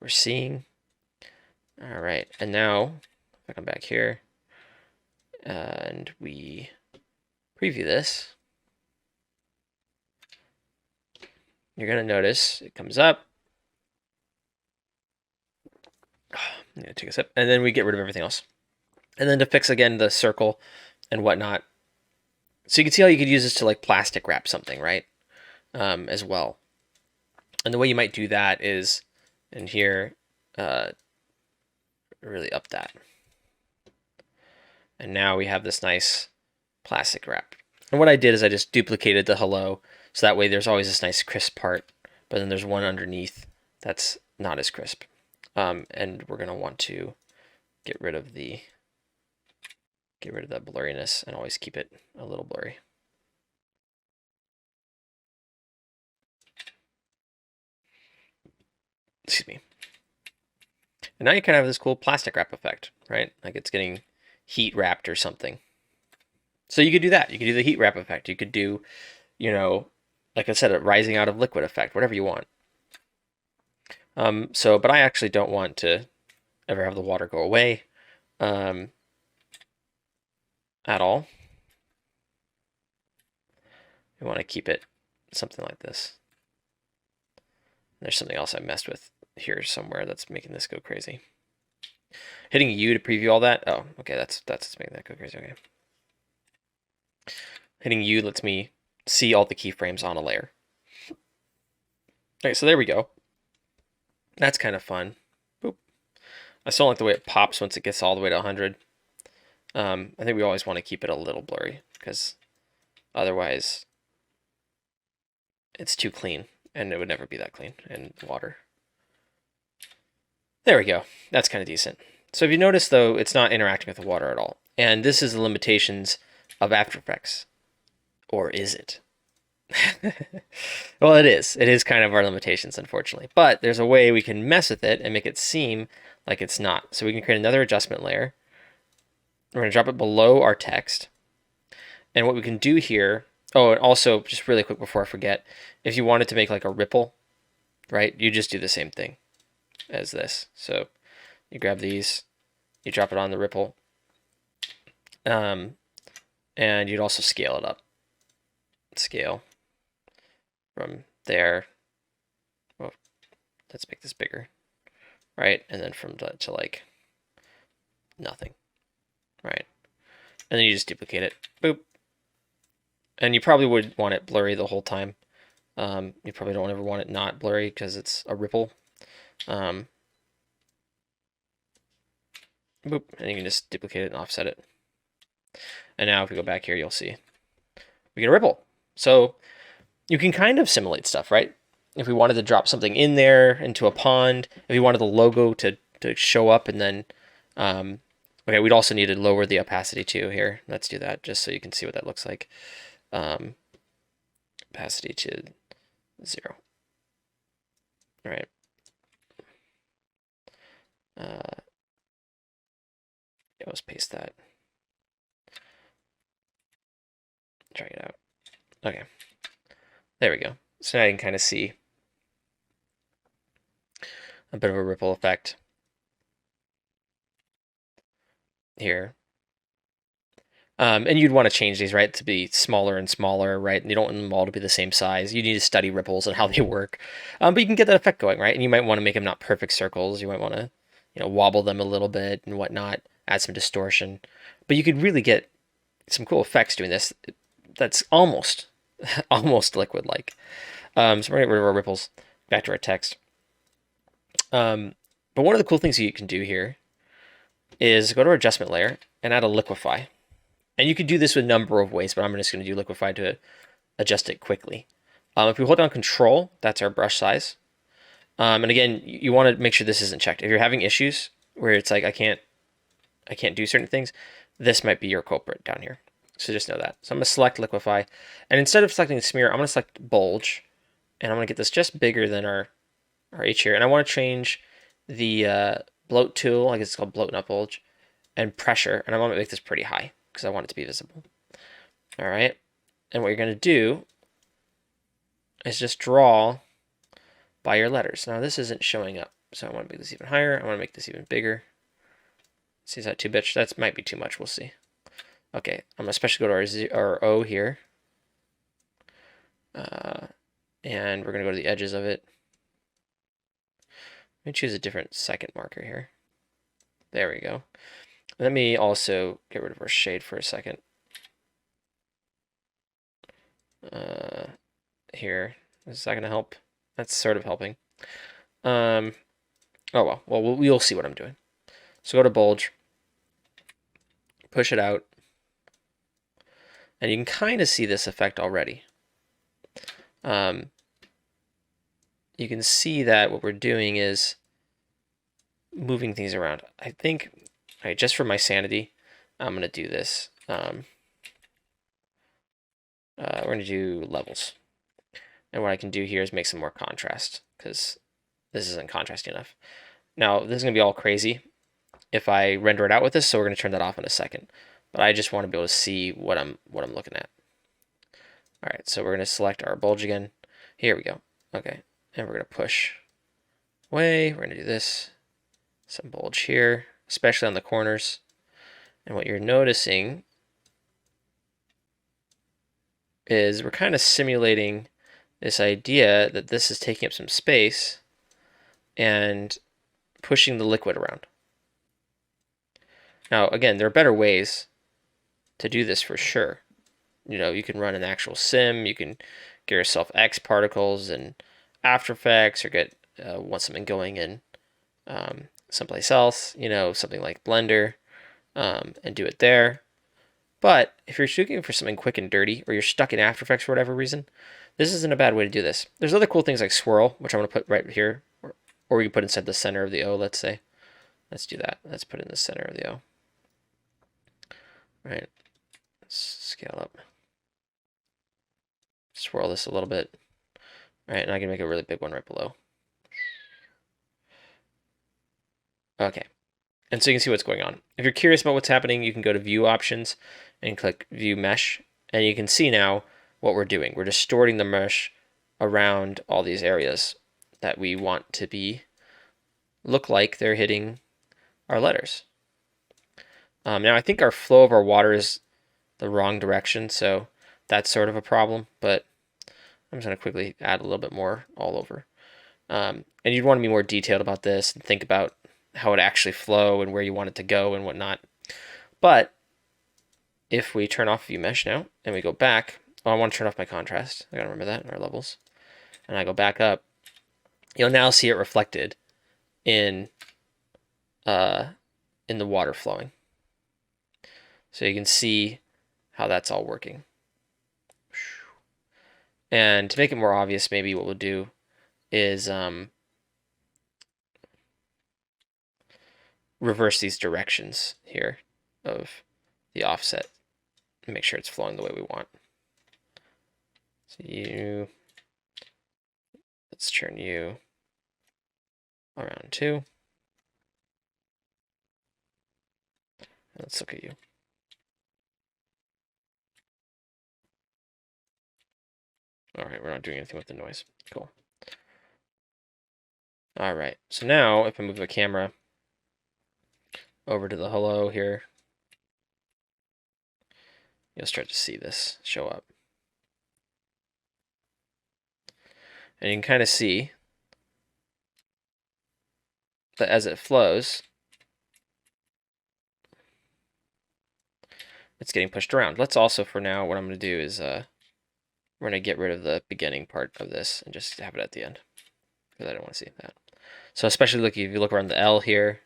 we're seeing. All right, and now if I come back here and we preview this, you're going to notice it comes up. I'm going to take a sip, and then we get rid of everything else. And then to fix again the circle and whatnot. So you can see how you could use this to like plastic wrap something, right? As well. And the way you might do that is in here, really up that. And now we have this nice plastic wrap. And what I did is I just duplicated the hello, so that way there's always this nice crisp part, but then there's one underneath that's not as crisp. And we're gonna want to get rid of that blurriness and always keep it a little blurry. Excuse me. And now you kind of have this cool plastic wrap effect, right? Like it's getting heat wrapped or something. So you could do that. You could do the heat wrap effect. You could do, you know, like I said, a rising out of liquid effect, whatever you want. But I actually don't want to ever have the water go away at all. We want to keep it something like this. There's something else I messed with here somewhere that's making this go crazy. Hitting U to preview all that. Oh, okay, that's making that go crazy. Okay. Hitting U lets me see all the keyframes on a layer. Okay, so there we go. That's kind of fun. Boop. I still like the way it pops once it gets all the way to 100. I think we always want to keep it a little blurry because otherwise it's too clean and it would never be that clean in water. There we go. That's kind of decent. So if you notice though, it's not interacting with the water at all. And this is the limitations of After Effects. Or is it? Well, it is. It is kind of our limitations, unfortunately. But there's a way we can mess with it and make it seem like it's not. So we can create another adjustment layer. We're going to drop it below our text. And what we can do here, oh, and also, just really quick before I forget, if you wanted to make like a ripple, right, you just do the same thing as this. So you grab these, you drop it on the ripple, and you'd also scale it up. Scale from there. Well, let's make this bigger, right? And then from that to like nothing, right? And then you just duplicate it, boop. And you probably would want it blurry the whole time. You probably don't ever want it not blurry because it's a ripple. Boop, and you can just duplicate it and offset it. And now if we go back here, you'll see we get a ripple. So you can kind of simulate stuff, right? If we wanted to drop something in there into a pond, if we wanted the logo to show up and then, okay, we'd also need to lower the opacity too here. Let's do that just so you can see what that looks like. Opacity to 0. All right. Yeah, let's paste that. Try it out. Okay. There we go. So now you can kind of see a bit of a ripple effect here. And you'd want to change these, right, to be smaller and smaller, right? And you don't want them all to be the same size. You need to study ripples and how they work. But you can get that effect going, right? And you might want to make them not perfect circles. You might want to, wobble them a little bit and whatnot, add some distortion. But you could really get some cool effects doing this. That's almost liquid-like. So we're gonna get rid of our ripples. Back to our text. But one of the cool things you can do here is go to our adjustment layer and add a liquefy. And you could do this with a number of ways, but I'm just going to do liquefy to adjust it quickly. If we hold down Control, that's our brush size. And again, you want to make sure this isn't checked. If you're having issues where it's like I can't do certain things, this might be your culprit down here. So just know that. So I'm going to select liquefy. And instead of selecting smear, I'm going to select bulge. And I'm going to get this just bigger than our H here. And I want to change the bloat tool, I guess it's called bloat not bulge, and pressure. And I want to make this pretty high because I want it to be visible. All right. And what you're going to do is just draw by your letters. Now this isn't showing up. So I want to make this even higher. I want to make this even bigger. See, is that too much? That might be too much. We'll see. Okay, I'm gonna especially go to our O here. And we're gonna go to the edges of it. Let me choose a different second marker here. There we go. Let me also get rid of our shade for a second. Here, is that gonna help? That's sort of helping. Oh well, we'll see what I'm doing. So go to bulge, push it out, and you can kind of see this effect already. You can see that what we're doing is moving things around. I think, all right, just for my sanity, I'm gonna do this. We're gonna do levels. And what I can do here is make some more contrast, because this isn't contrasty enough. Now, this is gonna be all crazy if I render it out with this, so we're gonna turn that off in a second. But I just want to be able to see what I'm looking at. All right, so we're gonna select our bulge again. Here we go. Okay, and we're gonna push away. We're gonna do this. Some bulge here, especially on the corners. And what you're noticing is we're kind of simulating this idea that this is taking up some space and pushing the liquid around. Now, again, there are better ways to do this for sure. You know, you can run an actual sim, you can get yourself X particles in After Effects, or get want something going in someplace else, you know, something like Blender, and do it there. But if you're looking for something quick and dirty, or you're stuck in After Effects for whatever reason, this isn't a bad way to do this. There's other cool things like swirl, which I'm going to put right here, or we can put inside the center of the O, let's say. Let's do that. Let's put it in the center of the O. Right. Let's scale up. Swirl this a little bit. All right, and I can make a really big one right below. Okay. And so you can see what's going on. If you're curious about what's happening, you can go to View Options and click View Mesh. And you can see now what we're doing. We're distorting the mesh around all these areas that we want to look like they're hitting our letters. Now, I think our flow of our water is the wrong direction, so that's sort of a problem. But I'm just going to quickly add a little bit more all over. And you'd want to be more detailed about this and think about how it actually flow and where you want it to go and whatnot. But if we turn off View Mesh now and we go back, I want to turn off my contrast. I gotta remember that in our levels. And I go back up, you'll now see it reflected in the water flowing. So you can see how that's all working. And to make it more obvious, maybe what we'll do is reverse these directions here of the offset and make sure it's flowing the way we want. So let's turn you around too. Let's look at you. All right, we're not doing anything with the noise. Cool. All right, so now if I move the camera over to the hello here, you'll start to see this show up. And you can kind of see that as it flows, it's getting pushed around. Let's also, for now, what I'm going to do is we're going to get rid of the beginning part of this and just have it at the end, because I don't want to see that. So especially if you look around the L here,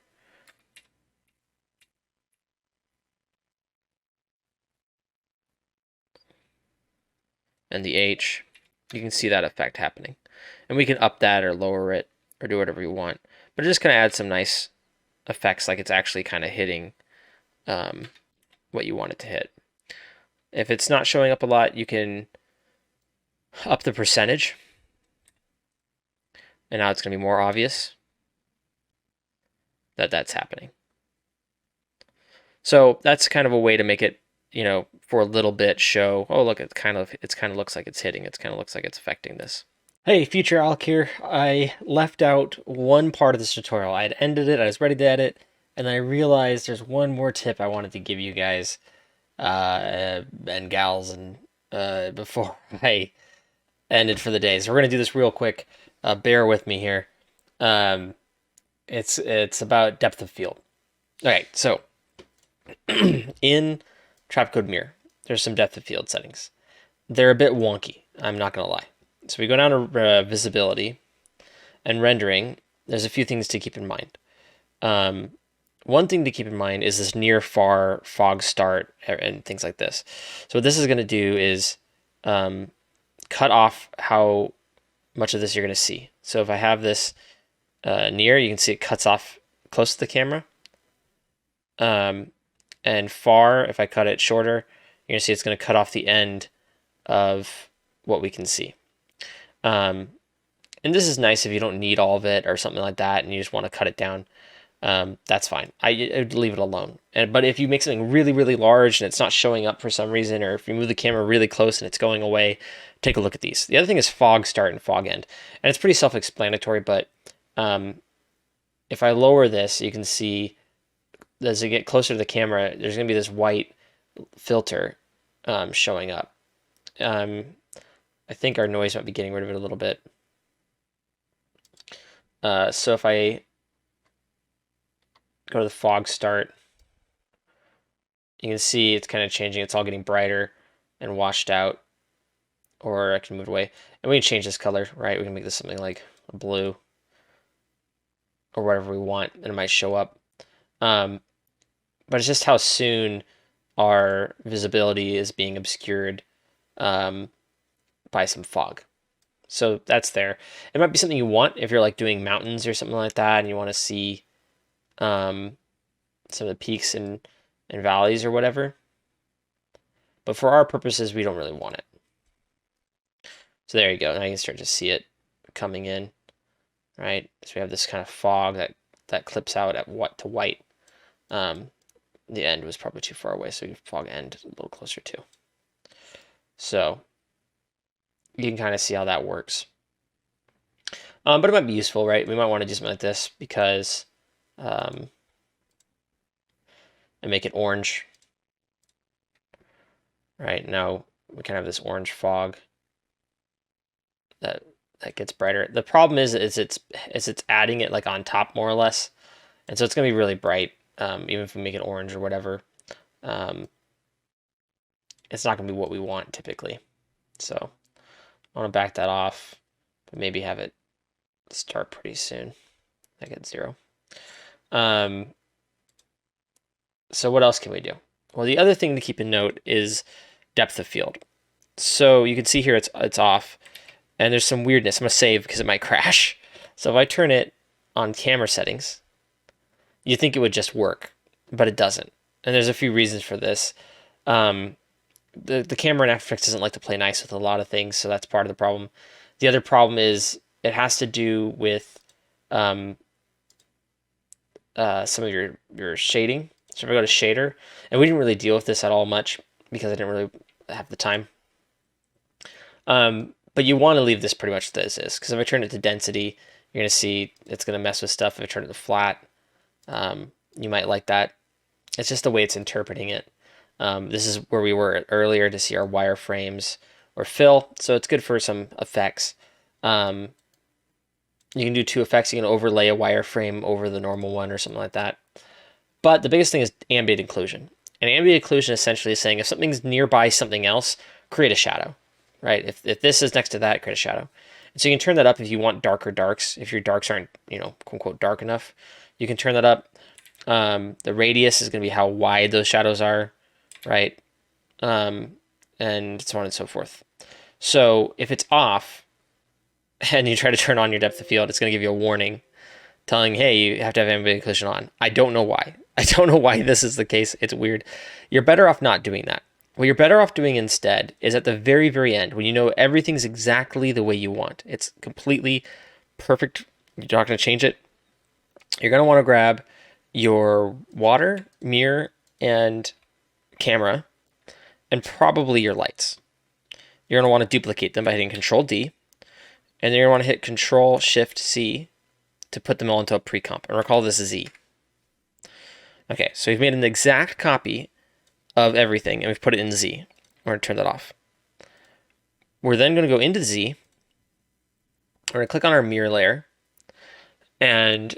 and the H, you can see that effect happening. And we can up that or lower it or do whatever you want. But it just kind of adds some nice effects, like it's actually kind of hitting what you want it to hit. If it's not showing up a lot, you can up the percentage. And now it's going to be more obvious that that's happening. So that's kind of a way to make it, for a little bit show, oh, look, it kind of looks like it's hitting. It kind of looks like it's affecting this. Hey, future Alec here. I left out one part of this tutorial. I had ended it, I was ready to edit, and I realized there's one more tip I wanted to give you guys and gals and before I ended for the day. So we're gonna do this real quick. Bear with me here. Um, it's about depth of field. All right, so in Trapcode Mir, there's some depth of field settings. They're a bit wonky. I'm not gonna lie. So we go down to visibility and rendering. There's a few things to keep in mind. One thing to keep in mind is this near far fog start and things like this. So what this is going to do is cut off how much of this you're going to see. So if I have this near, you can see it cuts off close to the camera. And far, if I cut it shorter, you're going to see it's going to cut off the end of what we can see. And this is nice if you don't need all of it or something like that and you just want to cut it down. That's fine. I'd leave it alone. But if you make something really, really large and it's not showing up for some reason, or if you move the camera really close and it's going away, take a look at these. The other thing is fog start and fog end. And it's pretty self-explanatory, but if I lower this, you can see as I get closer to the camera, there's going to be this white filter showing up. I think our noise might be getting rid of it a little bit. So if I go to the fog start, you can see it's kind of changing. It's all getting brighter and washed out. Or I can move it away. And we can change this color, right? We can make this something like a blue or whatever we want, and it might show up. But it's just how soon our visibility is being obscured by some fog. So that's there. It might be something you want if you're like doing mountains or something like that and you want to see some of the peaks and valleys or whatever. But for our purposes, we don't really want it. So there you go. Now you can start to see it coming in, right? So we have this kind of fog that clips out at to white. The end was probably too far away, so you fog end a little closer too. So you can kind of see how that works. But it might be useful, right? We might want to do something like this because and make it orange. Right now we kind of have this orange fog that gets brighter. The problem is it's adding it like on top more or less, and so it's gonna be really bright. Even if we make it orange or whatever, it's not gonna be what we want typically. So I want to back that off, but maybe have it start pretty soon. I get 0. So what else can we do? Well, the other thing to keep in note is depth of field. So you can see here it's off, and there's some weirdness. I'm gonna save because it might crash. So if I turn it on camera settings, you think it would just work, but it doesn't. And there's a few reasons for this. The camera in After Effects doesn't like to play nice with a lot of things, so that's part of the problem. The other problem is it has to do with some of your shading. So if I go to shader, and we didn't really deal with this at all much because I didn't really have the time. But you want to leave this pretty much as is, because if I turn it to density, you're going to see it's going to mess with stuff. If I turn it to flat, you might like that. It's just the way it's interpreting it. This is where we were earlier to see our wireframes or fill, so it's good for some effects. You can do 2 effects. You can overlay a wireframe over the normal one or something like that. But the biggest thing is ambient occlusion. And ambient occlusion essentially is saying if something's nearby something else, create a shadow, right? If this is next to that, create a shadow. And so you can turn that up if you want darker darks. If your darks aren't, quote unquote, dark enough, you can turn that up. The radius is going to be how wide those shadows are, right? And so on and so forth. So if it's off and you try to turn on your depth of field, it's going to give you a warning telling, hey, you have to have ambient occlusion on. I don't know why. I don't know why this is the case. It's weird. You're better off not doing that. What you're better off doing instead is at the very, very end, when you know everything's exactly the way you want. It's completely perfect. You're not going to change it. You're going to want to grab your water, mirror, and camera, and probably your lights. You're going to want to duplicate them by hitting Control D, and then you're going to want to hit Control Shift C to put them all into a pre-comp. And recall this is Z. Okay, so we've made an exact copy of everything, and we've put it in Z. We're going to turn that off. We're then going to go into Z. We're going to click on our mirror layer, and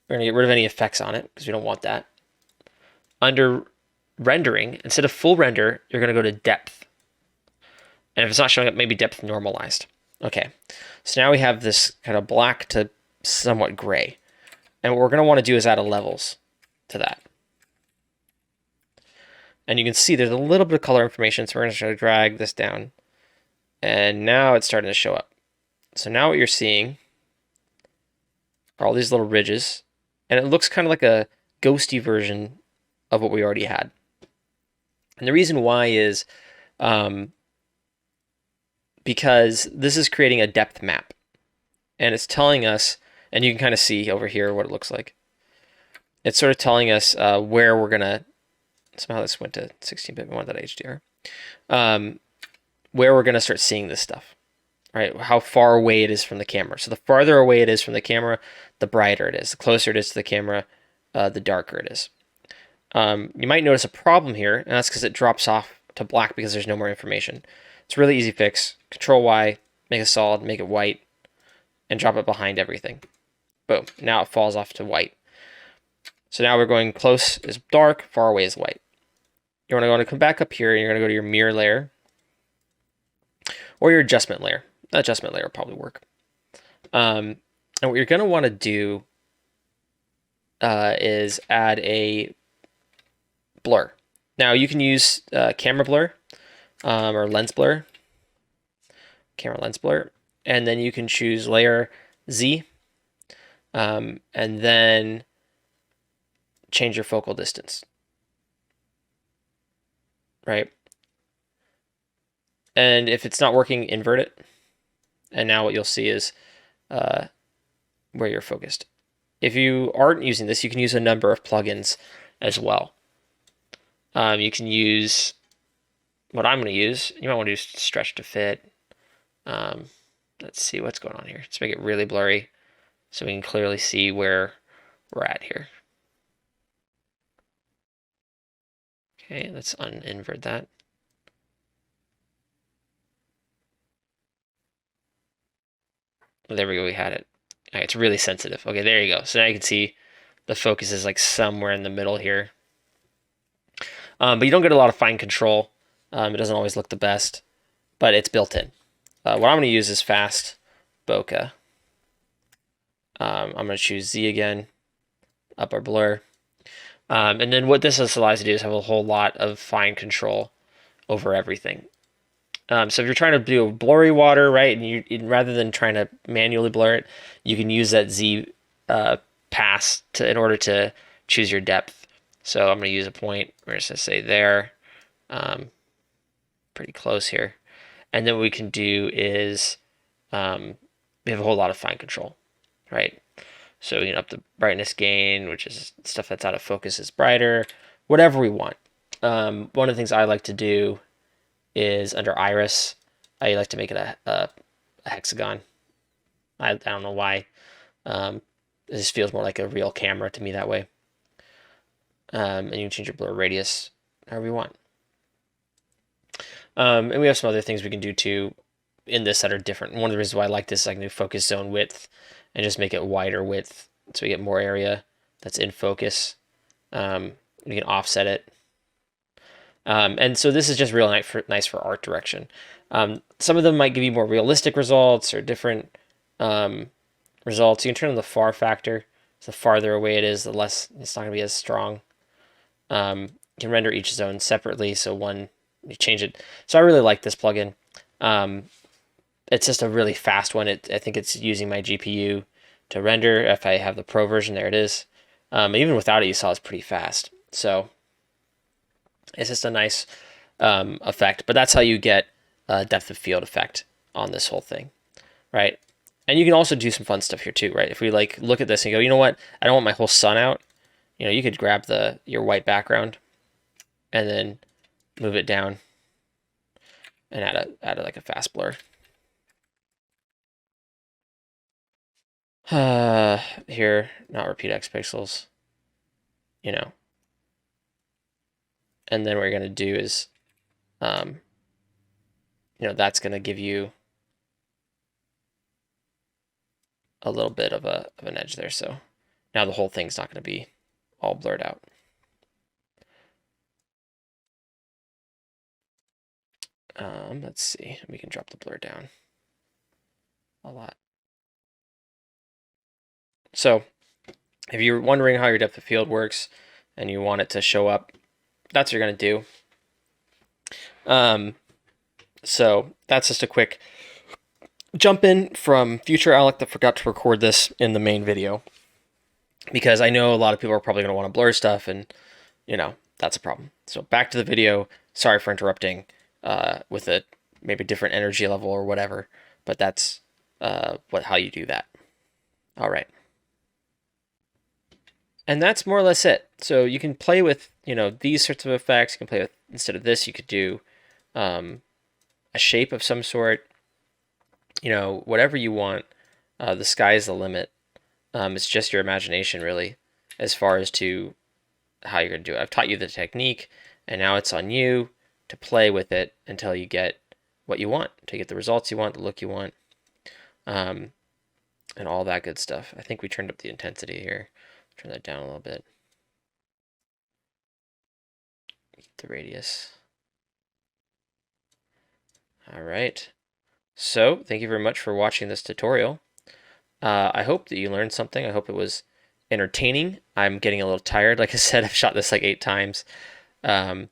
we're going to get rid of any effects on it because we don't want that. Under rendering, instead of full render, you're going to go to depth. And if it's not showing up, maybe depth normalized. Okay, so now we have this kind of black to somewhat gray. And what we're going to want to do is add a levels to that. And you can see there's a little bit of color information, so we're going to drag this down. And now it's starting to show up. So now what you're seeing are all these little ridges, and it looks kind of like a ghosty version of what we already had. And the reason why is because this is creating a depth map. And it's telling us, and you can kind of see over here what it looks like. It's sort of telling us where we're going to, somehow this went to 16-bit, we want that HDR, where we're going to start seeing this stuff, right? How far away it is from the camera. So the farther away it is from the camera, the brighter it is. The closer it is to the camera, the darker it is. You might notice a problem here, and that's because it drops off to black because there's no more information. It's a really easy fix. Control Y, make it solid, make it white, and drop it behind everything. Boom. Now it falls off to white. So now we're going close is dark, far away is white. You're going to come back up here, and you're going to go to your mirror layer or your adjustment layer. That adjustment layer will probably work. And what you're going to want to do is add a blur. Now you can use camera blur or lens blur, camera lens blur, and then you can choose layer Z, and then change your focal distance, right? And if it's not working, invert it. And now what you'll see is where you're focused. If you aren't using this, you can use a number of plugins as well. You can use what I'm going to use. You might want to use stretch to fit. Let's see what's going on here. Let's make it really blurry so we can clearly see where we're at here. Okay, let's uninvert that. There we go, we had it. All right, it's really sensitive. Okay, there you go. So now you can see the focus is like somewhere in the middle here. But you don't get a lot of fine control. It doesn't always look the best, but it's built in. What I'm going to use is fast bokeh. I'm going to choose Z again, up our blur. And then what this allows you to do is have a whole lot of fine control over everything. So if you're trying to do blurry water, right, and rather than trying to manually blur it, you can use that Z pass in order to choose your depth. So I'm going to use a point. We're just going to say there, pretty close here. And then what we can do is we have a whole lot of fine control, right? So we can up the brightness gain, which is stuff that's out of focus is brighter, whatever we want. One of the things I like to do is under iris, I like to make it a hexagon. I don't know why. It just feels more like a real camera to me that way. And you can change your blur radius however you want. And we have some other things we can do too in this that are different. One of the reasons why I like this is I can do focus zone width and just make it wider width so we get more area that's in focus. We can offset it. And so this is just real nice for art direction. Some of them might give you more realistic results or different results. You can turn on the far factor. So the farther away it is, the less it's not going to be as strong. You can render each zone separately. So one, you change it. So I really like this plugin. It's just a really fast one. I think it's using my GPU to render. If I have the Pro version, there it is. Even without it, you saw it's pretty fast. So it's just a nice effect. But that's how you get a depth of field effect on this whole thing, right? And you can also do some fun stuff here too, right? If we like look at this and go, you know what? I don't want my whole sun out. You know, you could grab your white background and then move it down and add like a fast blur. Here, not repeat X pixels, you know. And then what you're gonna do is, you know, that's gonna give you a little bit of an edge there. So now the whole thing's not gonna be all blurred out. Let's see, we can drop the blur down a lot. So if you're wondering how your depth of field works and you want it to show up, that's what you're gonna do. So that's just a quick jump in from future Alec that forgot to record this in the main video, because I know a lot of people are probably going to want to blur stuff, and you know, that's a problem. So back to the video. Sorry for interrupting with a maybe different energy level or whatever, but that's how you do that. All right. And that's more or less it. So you can play with, you know, these sorts of effects. You can play with, instead of this, you could do a shape of some sort, you know, whatever you want. The sky's the limit. It's just your imagination, really, as far as to how you're going to do it. I've taught you the technique, and now it's on you to play with it until you get what you want, to get the results you want, the look you want, and all that good stuff. I think we turned up the intensity here. Turn that down a little bit. The radius. All right. So thank you very much for watching this tutorial. I hope that you learned something. I hope it was entertaining. I'm getting a little tired. Like I said, I've shot this like 8 times. And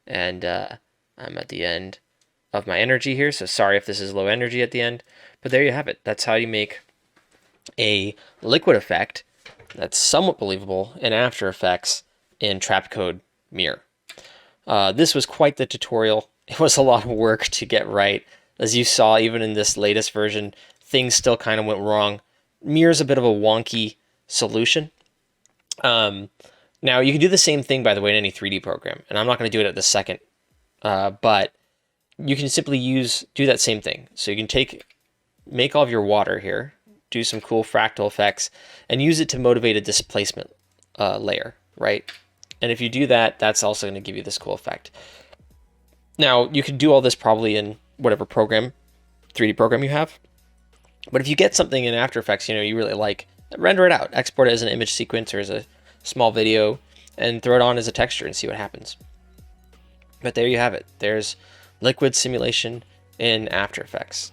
I'm at the end of my energy here, so sorry if this is low energy at the end. But there you have it. That's how you make a liquid effect that's somewhat believable in After Effects in Trapcode Mir. This was quite the tutorial. It was a lot of work to get right. As you saw, even in this latest version, things still kind of went wrong. Mir is a bit of a wonky solution. Now, you can do the same thing, by the way, in any 3D program, and I'm not going to do it at this second, but you can simply do that same thing. So you can make all of your water here, do some cool fractal effects, and use it to motivate a displacement layer, right? And if you do that, that's also going to give you this cool effect. Now, you can do all this probably in whatever program, 3D program you have. But if you get something in After Effects, you know, you really like, render it out, export it as an image sequence or as a small video, and throw it on as a texture and see what happens. But there you have it. There's liquid simulation in After Effects.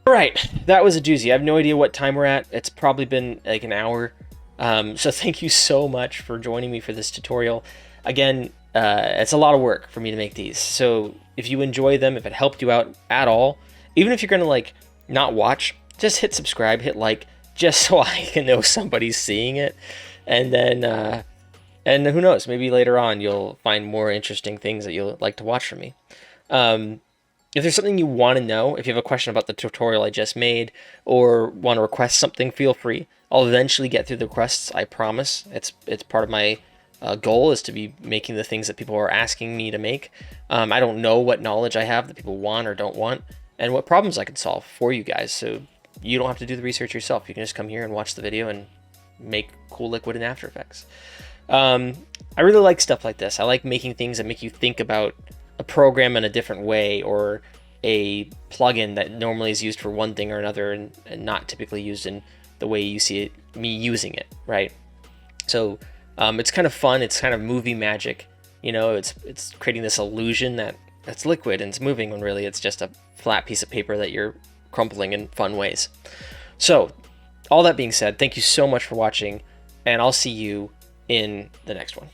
All right, that was a doozy. I have no idea what time we're at. It's probably been like an hour. So thank you so much for joining me for this tutorial. Again, it's a lot of work for me to make these. So if you enjoy them, if it helped you out at all, even if you're gonna like not watch, just hit subscribe, hit like, just so I can know somebody's seeing it. And then, and who knows, maybe later on you'll find more interesting things that you'll like to watch from me. If there's something you want to know, if you have a question about the tutorial I just made, or want to request something, feel free. I'll eventually get through the requests, I promise. It's part of my goal is to be making the things that people are asking me to make. I don't know what knowledge I have that people want or don't want, and what problems I can solve for you guys, so you don't have to do the research yourself. You can just come here and watch the video and make cool liquid in After Effects. I really like stuff like this. I like making things that make you think about a program in a different way, or a plugin that normally is used for one thing or another and not typically used in the way you see me using it, right? So it's kind of fun. It's kind of movie magic. You know, it's creating this illusion that it's liquid and it's moving when really it's just a flat piece of paper that you're crumpling in fun ways. So all that being said, thank you so much for watching, and I'll see you in the next one.